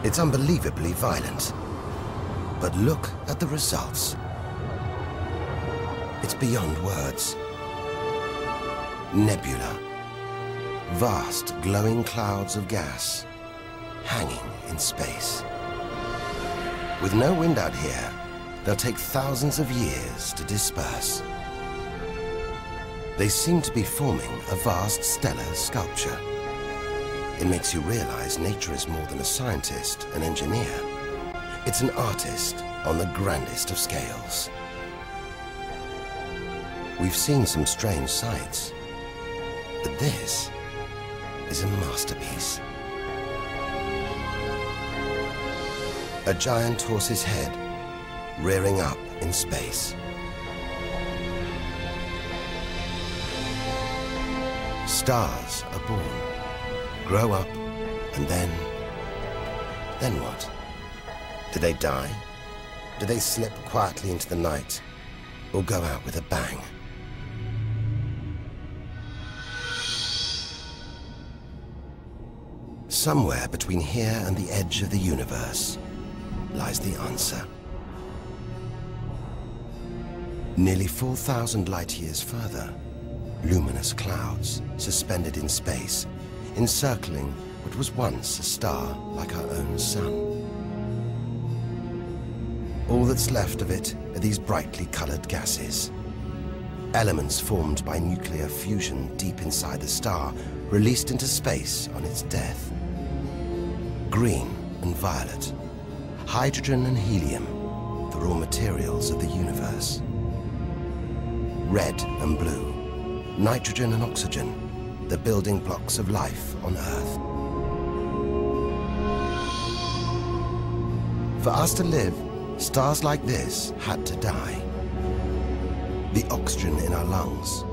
S1: It's unbelievably violent, but look at the results. It's beyond words. Nebula, vast glowing clouds of gas hanging in space. With no wind out here, they'll take thousands of years to disperse. They seem to be forming a vast stellar sculpture. It makes you realize nature is more than a scientist, an engineer. It's an artist on the grandest of scales. We've seen some strange sights, but this is a masterpiece. A giant horse's head rearing up in space. Stars are born, grow up, and then what? Do they die? Do they slip quietly into the night, or go out with a bang? Somewhere between here and the edge of the universe lies the answer. Nearly 4,000 light-years further, luminous clouds suspended in space, encircling what was once a star like our own sun. All that's left of it are these brightly colored gases. Elements formed by nuclear fusion deep inside the star, released into space on its death. Green and violet, hydrogen and helium, the raw materials of the universe. Red and blue, nitrogen and oxygen, the building blocks of life on Earth. For us to live, stars like this had to die. The oxygen in our lungs,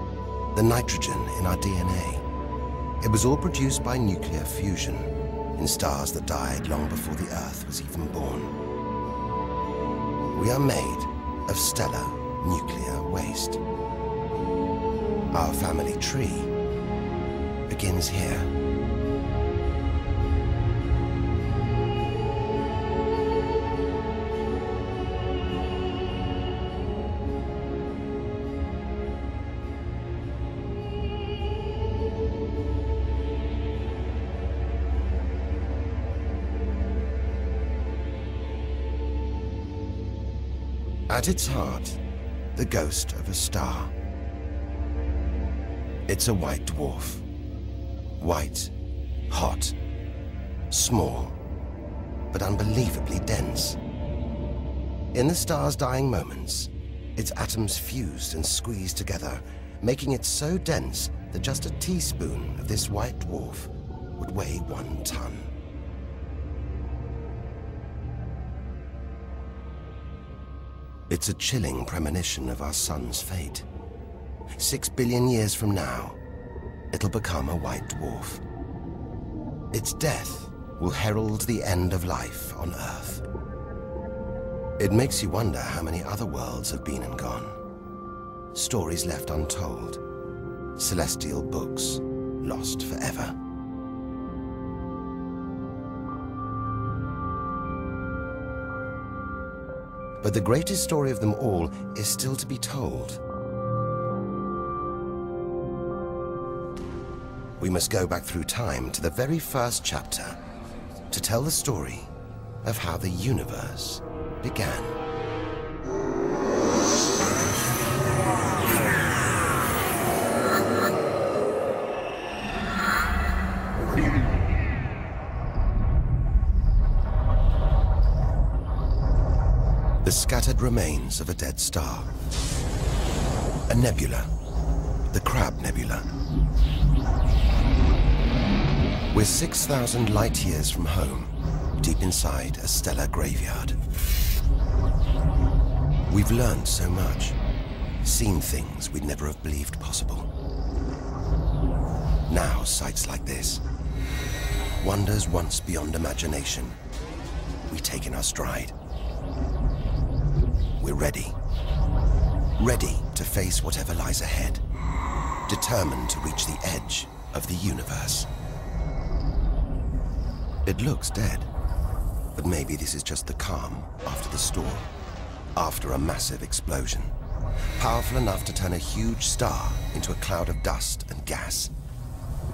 S1: the nitrogen in our DNA, it was all produced by nuclear fusion in stars that died long before the Earth was even born. We are made of stellar nuclear waste. Our family tree begins here. At its heart, the ghost of a star. It's a white dwarf. White, hot, small, but unbelievably dense. In the star's dying moments, its atoms fused and squeezed together, making it so dense that just a teaspoon of this white dwarf would weigh 1 ton. It's a chilling premonition of our sun's fate. 6 billion years from now, it'll become a white dwarf. Its death will herald the end of life on Earth. It makes you wonder how many other worlds have been and gone. Stories left untold. Celestial books lost forever. But the greatest story of them all is still to be told. we must go back through time to the very first chapter to tell the story of how the universe began. The scattered remains of a dead star. A nebula, the Crab Nebula. We're 6,000 light years from home, deep inside a stellar graveyard. We've learned so much, seen things we'd never have believed possible. Now, sights like this, wonders once beyond imagination, we take in our stride. We're ready. Ready to face whatever lies ahead. Determined to reach the edge of the universe. It looks dead, but maybe this is just the calm after the storm. After a massive explosion. Powerful enough to turn a huge star into a cloud of dust and gas.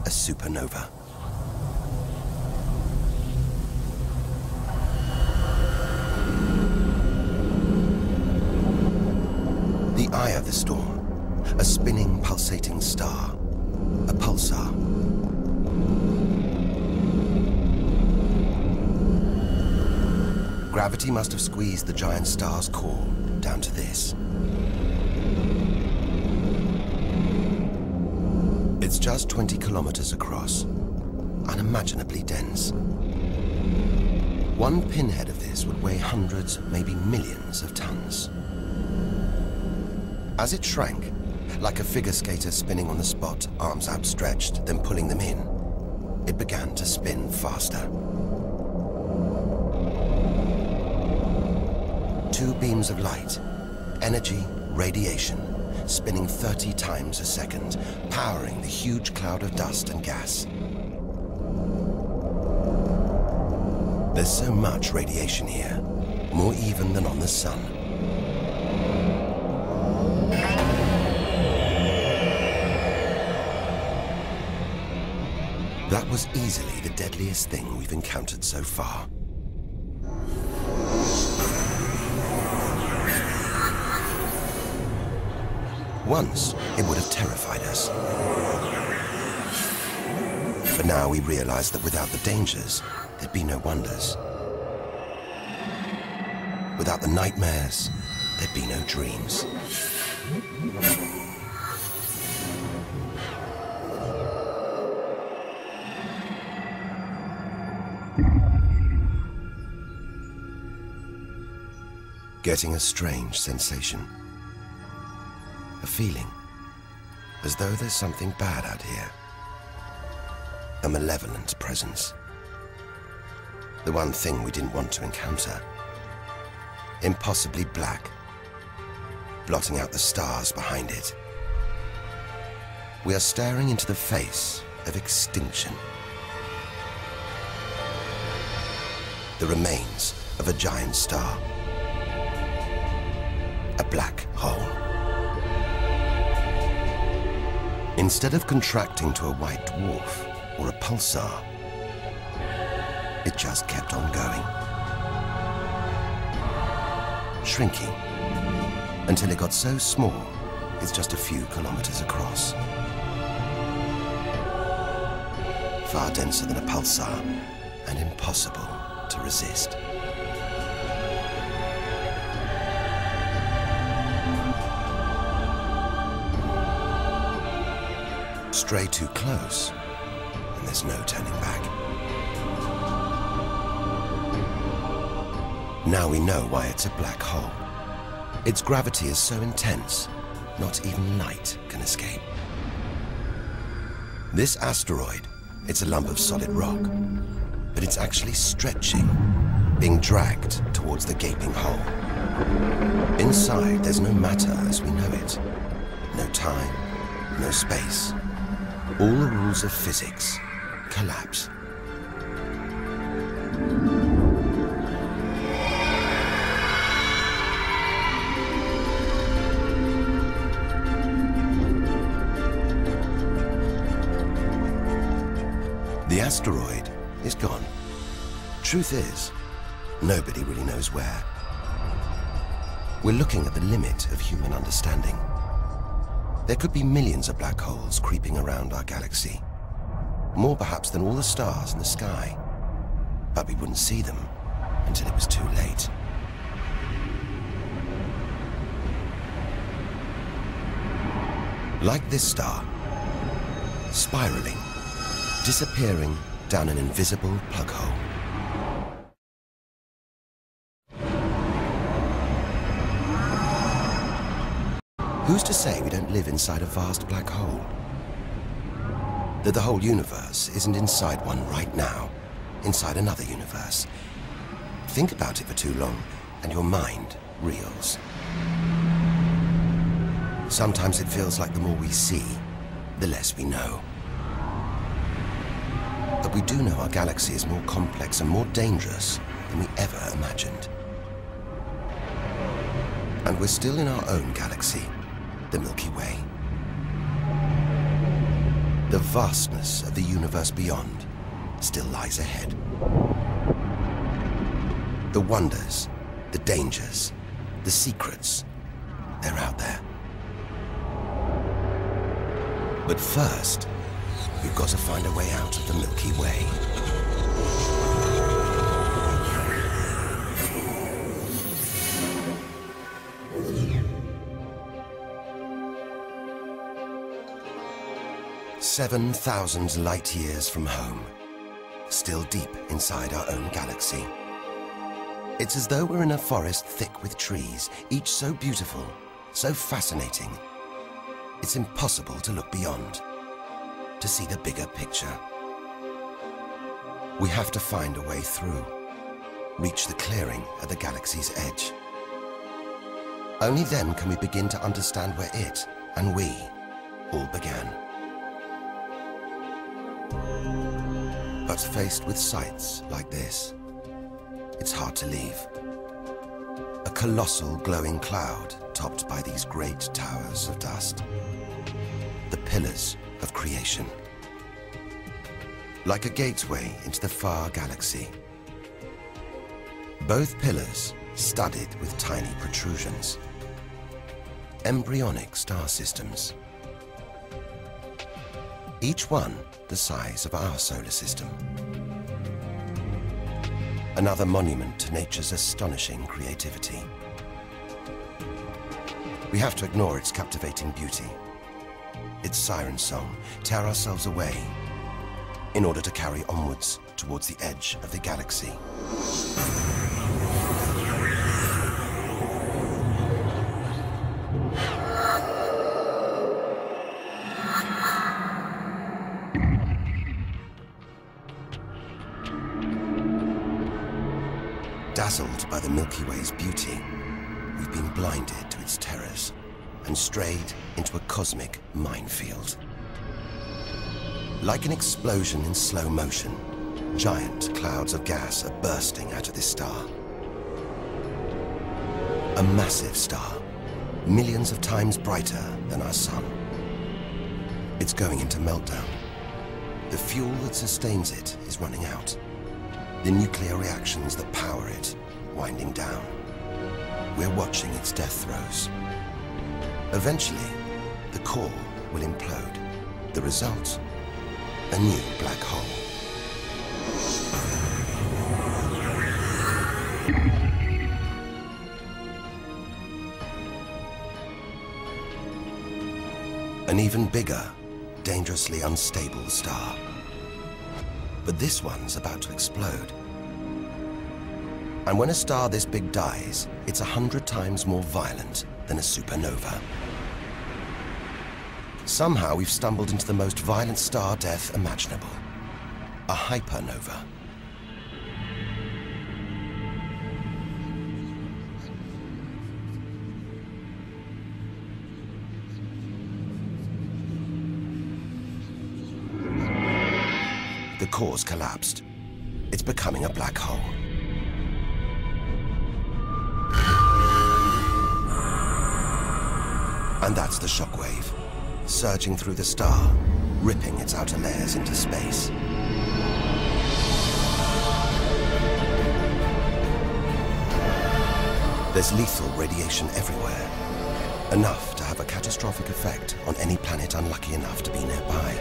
S1: A supernova. The eye of the storm, a spinning, pulsating star, a pulsar. Gravity must have squeezed the giant star's core down to this. It's just 20 kilometers across, unimaginably dense. One pinhead of this would weigh hundreds, maybe millions of tons. As it shrank, like a figure skater spinning on the spot, arms outstretched, then pulling them in, it began to spin faster. Two beams of light, energy, radiation, spinning 30 times a second, powering the huge cloud of dust and gas. There's so much radiation here, more even than on the sun. That was easily the deadliest thing we've encountered so far. Once, it would have terrified us. But now we realize that without the dangers, there'd be no wonders. Without the nightmares, there'd be no dreams. Getting a strange sensation. A feeling, as though there's something bad out here. A malevolent presence. The one thing we didn't want to encounter. Impossibly black, blotting out the stars behind it. We are staring into the face of extinction. The remains of a giant star. A black hole. Instead of contracting to a white dwarf or a pulsar, it just kept on going. Shrinking until it got so small, it's just a few kilometers across. Far denser than a pulsar and impossible to resist. Stray too close, and there's no turning back. Now we know why it's a black hole. Its gravity is so intense, not even light can escape. This asteroid, it's a lump of solid rock, but it's actually stretching, being dragged towards the gaping hole. Inside, there's no matter as we know it. No time, no space. All the rules of physics collapse. The asteroid is gone. Truth is, nobody really knows where. We're looking at the limit of human understanding. There could be millions of black holes creeping around our galaxy. More perhaps than all the stars in the sky. But we wouldn't see them until it was too late. Like this star, spiraling, disappearing down an invisible plug hole. Who's to say we don't live inside a vast black hole? That the whole universe isn't inside one right now, inside another universe. Think about it for too long, and your mind reels. Sometimes it feels like the more we see, the less we know. But we do know our galaxy is more complex and more dangerous than we ever imagined. And we're still in our own galaxy, the Milky Way. The vastness of the universe beyond still lies ahead. The wonders, the dangers, the secrets, they're out there. But first, we've got to find a way out of the Milky Way. "7,000 light years from home, still deep inside our own galaxy. It's as though we're in a forest thick with trees, each so beautiful, so fascinating. It's impossible to look beyond, to see the bigger picture. We have to find a way through, reach the clearing at the galaxy's edge. Only then can we begin to understand where it and we all began. But faced with sights like this, it's hard to leave. A colossal glowing cloud topped by these great towers of dust. The pillars of creation. Like a gateway into the far galaxy. Both pillars studded with tiny protrusions. Embryonic star systems. Each one the size of our solar system. Another monument to nature's astonishing creativity. We have to ignore its captivating beauty, its siren song, tear ourselves away, in order to carry onwards towards the edge of the galaxy. Dazzled by the Milky Way's beauty, we've been blinded to its terrors and strayed into a cosmic minefield. Like an explosion in slow motion, giant clouds of gas are bursting out of this star. A massive star, millions of times brighter than our sun. It's going into meltdown. The fuel that sustains it is running out. The nuclear reactions that power it winding down. We're watching its death throes. Eventually, the core will implode. The result, a new black hole. An even bigger, dangerously unstable star. But this one's about to explode. And when a star this big dies, it's 100 times more violent than a supernova. Somehow we've stumbled into the most violent star death imaginable. A hypernova. The core's collapsed. It's becoming a black hole. And that's the shockwave, surging through the star, ripping its outer layers into space. There's lethal radiation everywhere, enough to have a catastrophic effect on any planet unlucky enough to be nearby.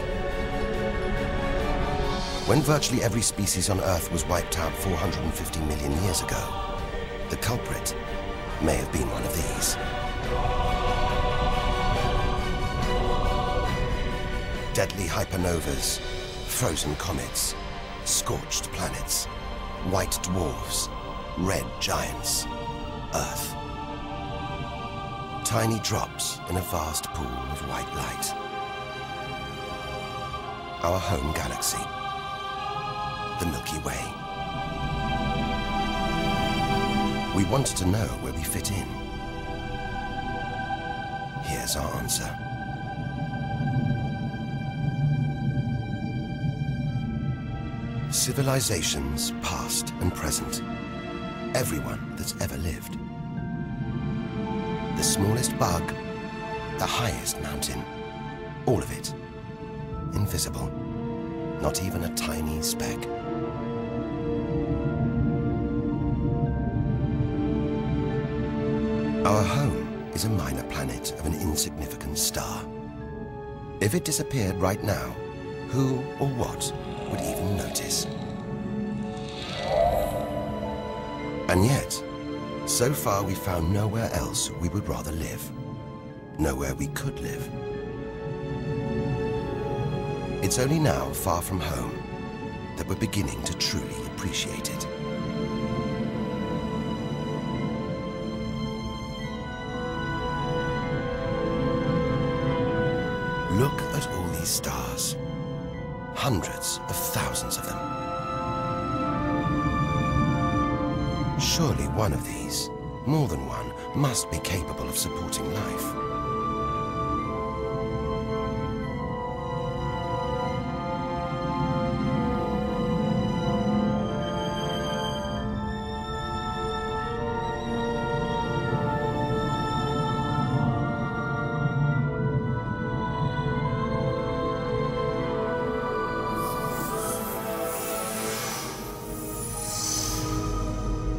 S1: When virtually every species on Earth was wiped out 450 million years ago, the culprit may have been one of these. Deadly hypernovas, frozen comets, scorched planets, white dwarfs, red giants, Earth. Tiny drops in a vast pool of white light. Our home galaxy, the Milky Way. We want to know where we fit in. Here's our answer. Civilizations, past and present. Everyone that's ever lived. The smallest bug, the highest mountain. All of it. Invisible. Not even a tiny speck. Our home is a minor planet of an insignificant star. If it disappeared right now, who or what would even notice? And yet, so far we've found nowhere else we would rather live. Nowhere we could live. It's only now, far from home, that we're beginning to truly appreciate it. Look at all these stars. Hundreds of thousands of them. Surely one of these, more than one, must be capable of supporting life.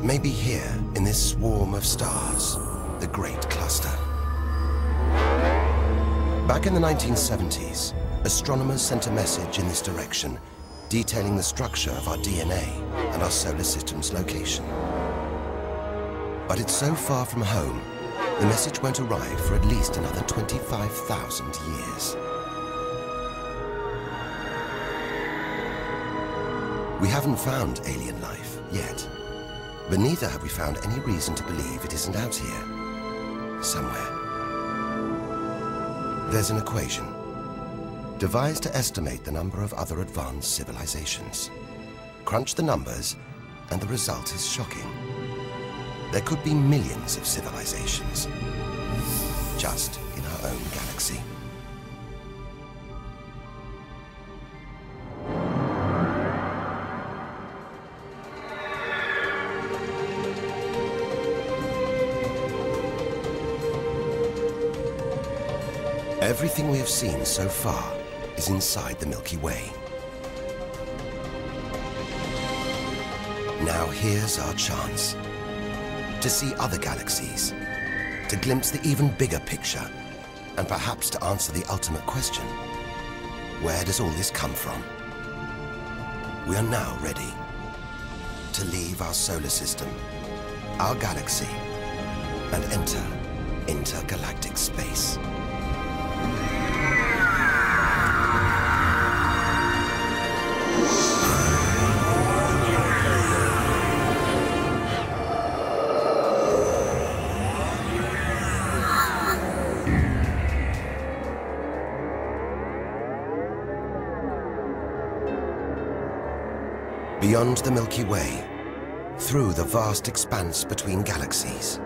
S1: Maybe here, in this swarm of stars, the Great Cluster. Back in the 1970s, astronomers sent a message in this direction, detailing the structure of our DNA and our solar system's location. But it's so far from home, the message won't arrive for at least another 25,000 years. We haven't found alien life yet. But neither have we found any reason to believe it isn't out here, somewhere. There's an equation, devised to estimate the number of other advanced civilizations. Crunch the numbers, and the result is shocking. There could be millions of civilizations, just in our own galaxy. Everything we have seen so far is inside the Milky Way. Now here's our chance to see other galaxies, to glimpse the even bigger picture, and perhaps to answer the ultimate question: where does all this come from? We are now ready to leave our solar system, our galaxy, and enter intergalactic space. Beyond the Milky Way, through the vast expanse between galaxies,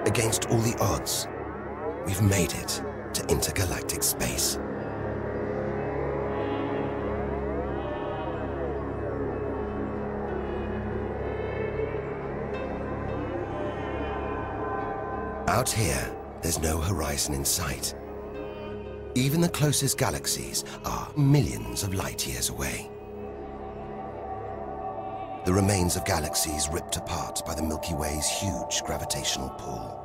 S1: against all the odds, we've made it to intergalactic space. Out here, there's no horizon in sight. Even the closest galaxies are millions of light years away. the remains of galaxies ripped apart by the Milky Way's huge gravitational pull.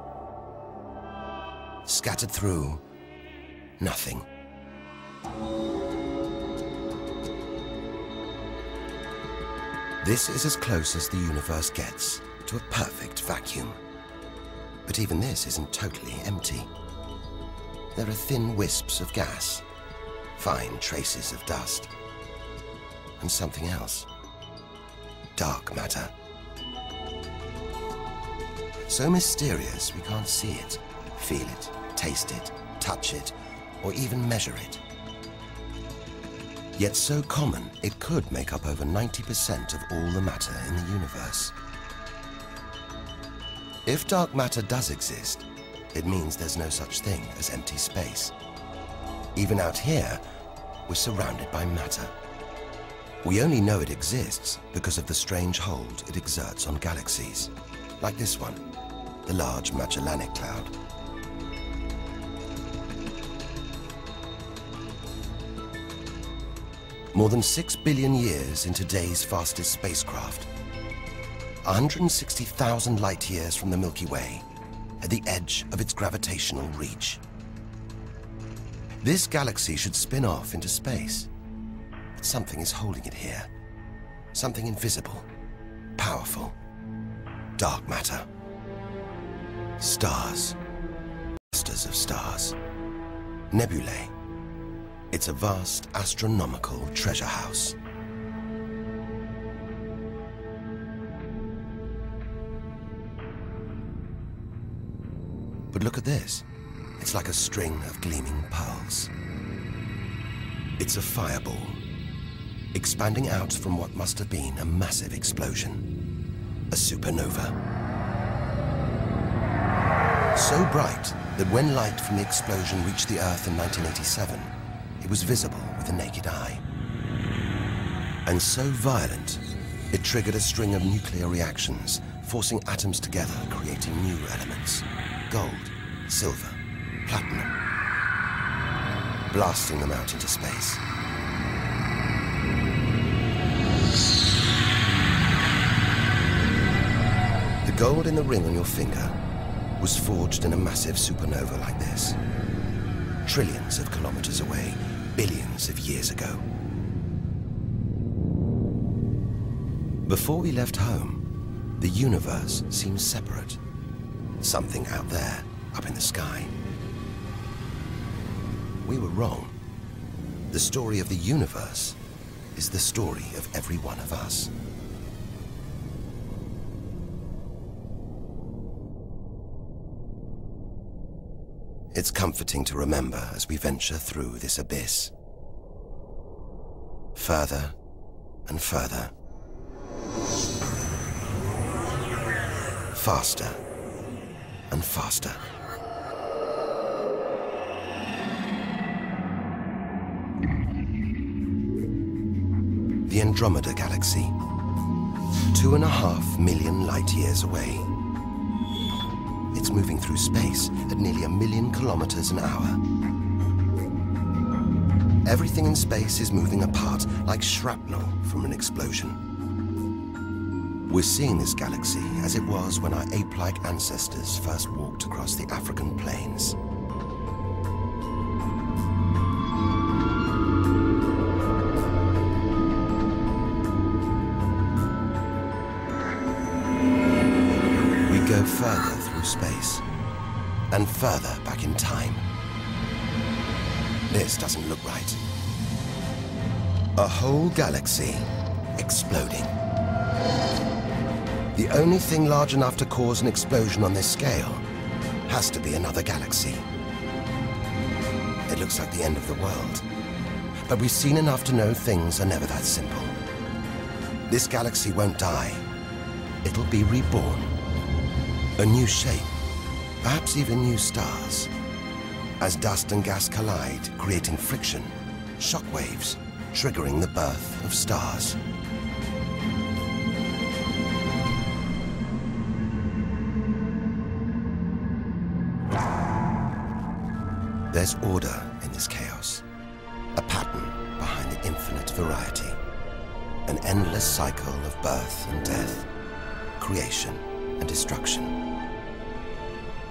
S1: Scattered through, nothing. This is as close as the universe gets to a perfect vacuum. But even this isn't totally empty. There are thin wisps of gas, fine traces of dust, and something else. Dark matter. So mysterious we can't see it, feel it, taste it, touch it, or even measure it. Yet so common, it could make up over 90% of all the matter in the universe. If dark matter does exist, it means there's no such thing as empty space. Even out here, we're surrounded by matter. We only know it exists because of the strange hold it exerts on galaxies, like this one, the Large Magellanic Cloud. More than 6 billion years in today's fastest spacecraft, 160,000 light years from the Milky Way, at the edge of its gravitational reach. This galaxy should spin off into space, but something is holding it here. Something invisible, powerful, dark matter. Stars, clusters of stars, nebulae. It's a vast astronomical treasure house. But look at this. It's like a string of gleaming pearls. It's a fireball, expanding out from what must have been a massive explosion, a supernova. So bright that when light from the explosion reached the Earth in 1987, it was visible with the naked eye. And so violent, it triggered a string of nuclear reactions, forcing atoms together, creating new elements. Gold, silver, platinum, blasting them out into space. The gold in the ring on your finger was forged in a massive supernova like this, trillions of kilometers away, billions of years ago. Before we left home, the universe seemed separate. Something out there, up in the sky. We were wrong. The story of the universe is the story of every one of us. It's comforting to remember as we venture through this abyss. Further and further. Faster and faster. The Andromeda Galaxy, 2.5 million light years away. It's moving through space at nearly 1 million kilometers an hour. Everything in space is moving apart like shrapnel from an explosion. We're seeing this galaxy as it was when our ape-like ancestors first walked across the African plains. We go further through space, and further back in time. This doesn't look right. A whole galaxy exploding. The only thing large enough to cause an explosion on this scale has to be another galaxy. It looks like the end of the world, but we've seen enough to know things are never that simple. This galaxy won't die. It'll be reborn. A new shape, perhaps even new stars. As dust and gas collide, creating friction, shock waves, triggering the birth of stars. There's order in this chaos, a pattern behind the infinite variety. an endless cycle of birth and death, creation and destruction.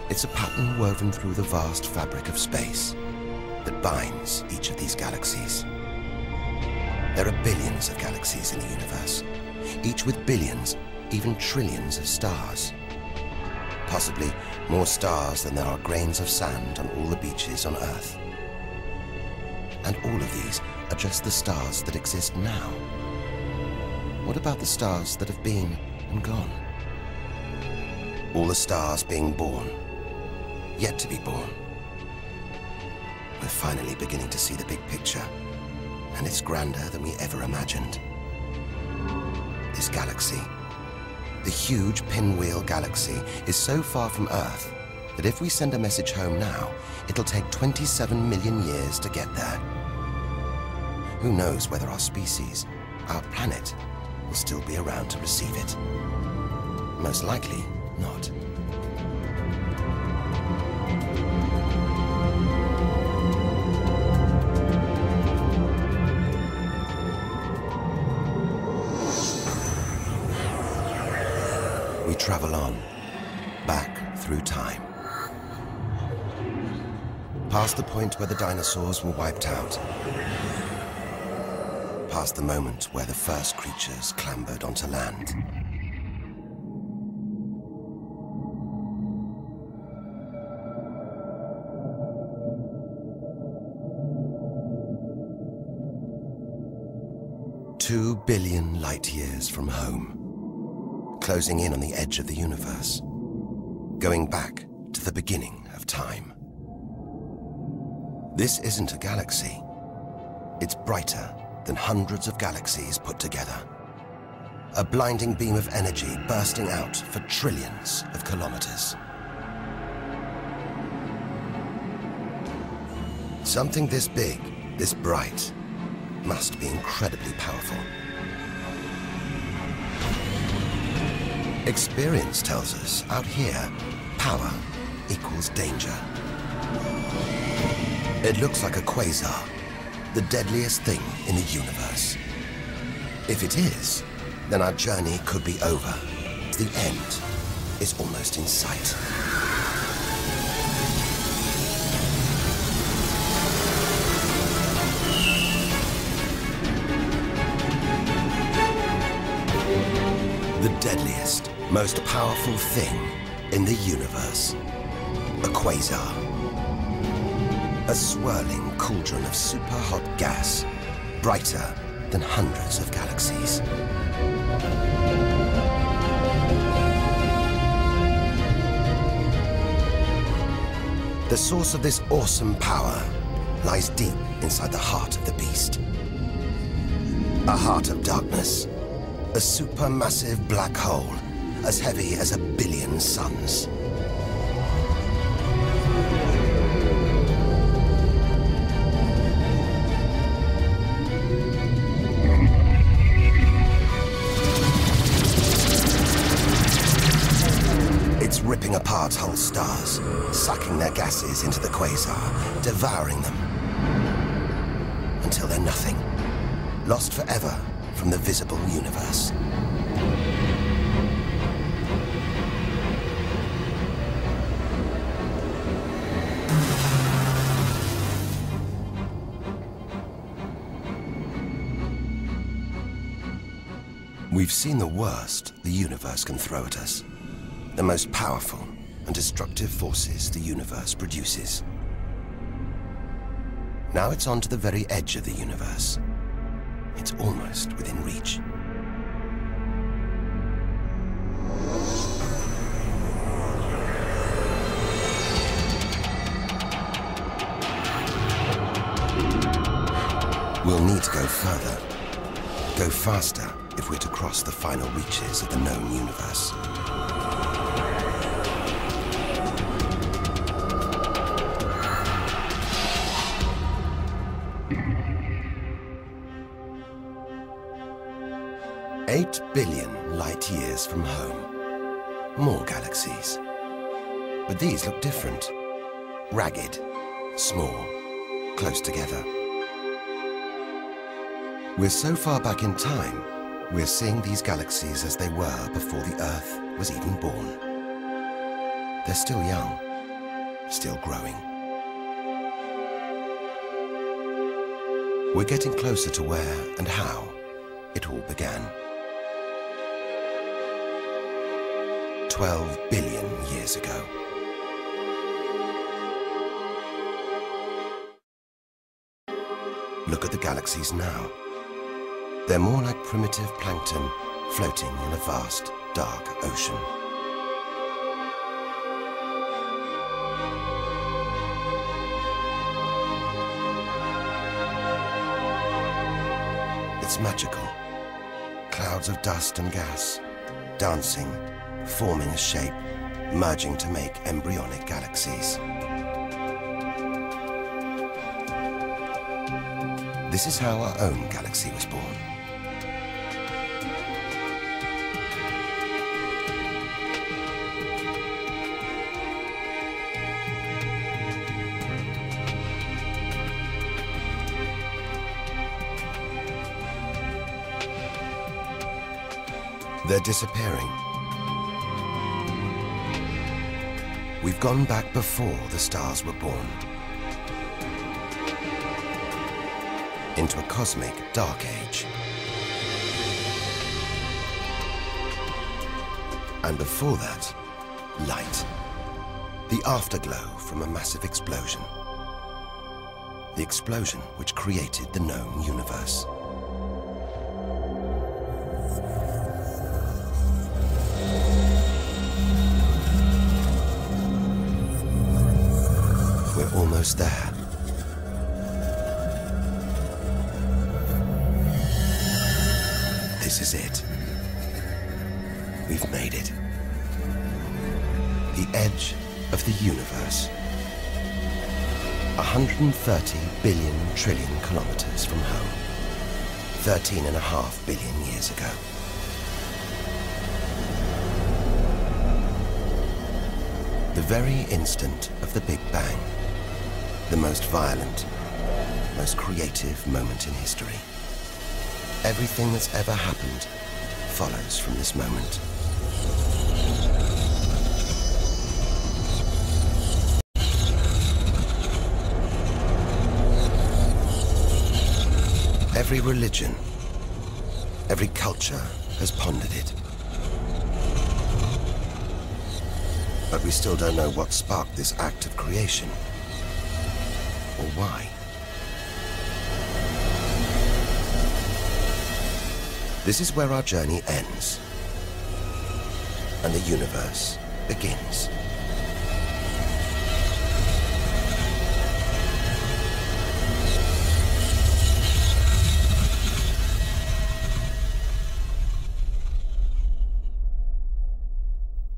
S1: It's a pattern woven through the vast fabric of space that binds each of these galaxies. There are billions of galaxies in the universe, each with billions, even trillions of stars. Possibly more stars than there are grains of sand on all the beaches on Earth. And all of these are just the stars that exist now. What about the stars that have been and gone? All the stars being born, yet to be born. We're finally beginning to see the big picture, and it's grander than we ever imagined. This galaxy, the huge pinwheel galaxy, is so far from Earth that if we send a message home now, it'll take 27 million years to get there. Who knows whether our species, our planet, will still be around to receive it? Most likely not. We travel on, back through time. Past the point where the dinosaurs were wiped out. Past the moment where the first creatures clambered onto land. "2 billion light years from home, closing in on the edge of the universe, going back to the beginning of time." This isn't a galaxy. It's brighter than hundreds of galaxies put together. A blinding beam of energy bursting out for trillions of kilometers. Something this big, this bright, must be incredibly powerful. Experience tells us, out here, power equals danger. It looks like a quasar, the deadliest thing in the universe. If it is, then our journey could be over. The end is almost in sight. The deadliest, most powerful thing in the universe. A quasar. A swirling cauldron of super-hot gas, brighter than hundreds of galaxies. The source of this awesome power lies deep inside the heart of the beast. A heart of darkness, a supermassive black hole as heavy as 1 billion suns. It's ripping apart whole stars, sucking their gases into the quasar, devouring them, until they're nothing, lost forever from the visible universe. We've seen the worst the universe can throw at us. The most powerful and destructive forces the universe produces. Now it's on to the very edge of the universe. It's almost within reach. We'll need to go further, go faster if we're to cross the final reaches of the known universe. "8 billion light years from home. More galaxies. But these look different. Ragged, small, close together. We're so far back in time, We're seeing these galaxies as they were before the Earth was even born. They're still young, still growing. We're getting closer to where and how it all began. 12 billion years ago. Look at the galaxies now. They're more like primitive plankton floating in a vast, dark ocean. It's magical. Clouds of dust and gas, dancing, forming a shape, merging to make embryonic galaxies. This is how our own galaxy was born. They're disappearing. We've gone back before the stars were born, into a cosmic dark age. And before that, light. The afterglow from a massive explosion. The explosion which created the known universe. We're almost there. This is it. We've made it. The edge of the universe. 130 billion trillion kilometers from home. 13.5 billion years ago. The very instant of the Big Bang. The most violent, most creative moment in history. Everything that's ever happened follows from this moment. Every religion, every culture has pondered it. But we still don't know what sparked this act of creation, or why. This is where our journey ends, and the universe begins.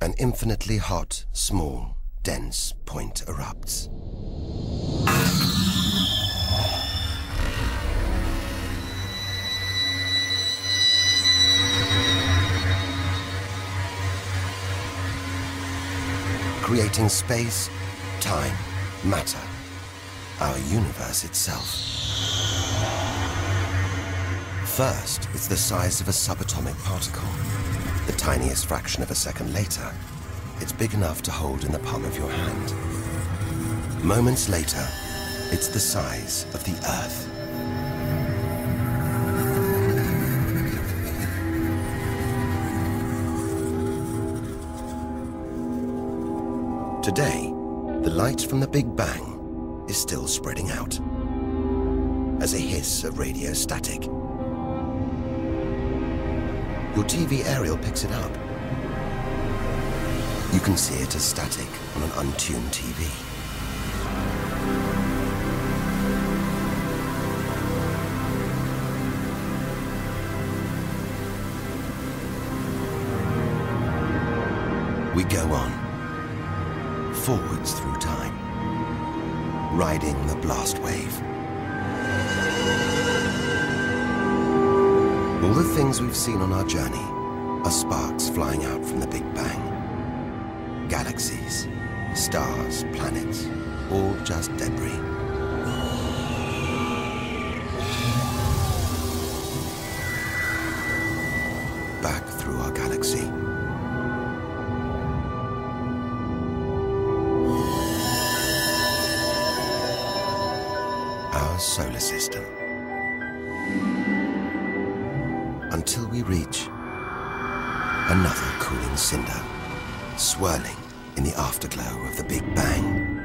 S1: An infinitely hot, small, dense point erupts. Creating space, time, matter, our universe itself. First, it's the size of a subatomic particle. The tiniest fraction of a second later, it's big enough to hold in the palm of your hand. Moments later, it's the size of the Earth. Today, the light from the Big Bang is still spreading out as a hiss of radio static. Your TV aerial picks it up. You can see it as static on an untuned TV. We go on, forwards through time, riding the blast wave. All the things we've seen on our journey are sparks flying out from the Big Bang. Galaxies, stars, planets, all just debris. through our galaxy. Our solar system. Until we reach another cooling cinder, swirling in the afterglow of the Big Bang.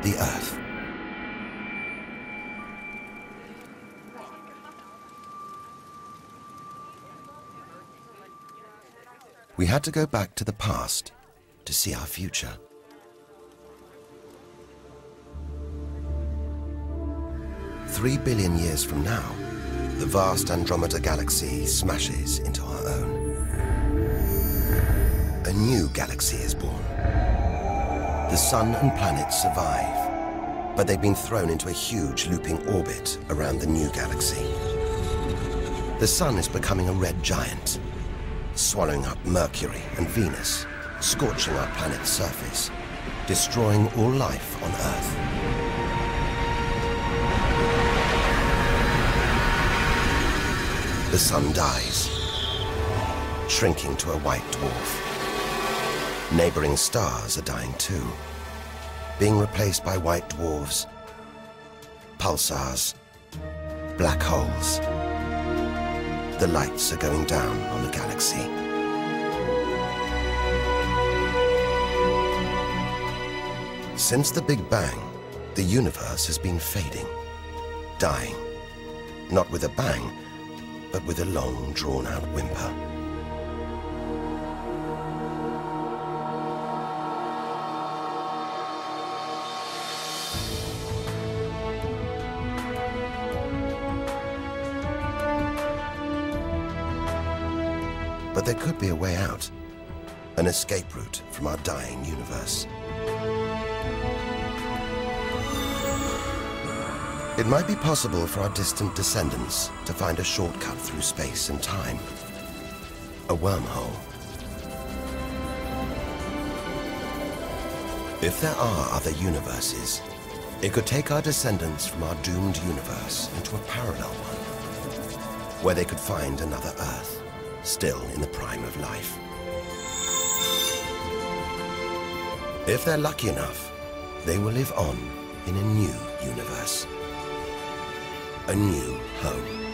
S1: The Earth. We had to go back to the past to see our future. Three billion years from now, the vast Andromeda galaxy smashes into our own. A new galaxy is born. The sun and planets survive, but they've been thrown into a huge looping orbit around the new galaxy. The sun is becoming a red giant, swallowing up Mercury and Venus, scorching our planet's surface, destroying all life on Earth. The sun dies, shrinking to a white dwarf. Neighboring stars are dying too, being replaced by white dwarfs, pulsars, black holes. The lights are going down on the galaxy. Since the Big Bang, the universe has been fading, dying, not with a bang, but with a long, drawn-out whimper. But there could be a way out, an escape route from our dying universe. It might be possible for our distant descendants to find a shortcut through space and time, a wormhole. If there are other universes, it could take our descendants from our doomed universe into a parallel one, where they could find another Earth, still in the prime of life. If they're lucky enough, they will live on in a new universe, a new home.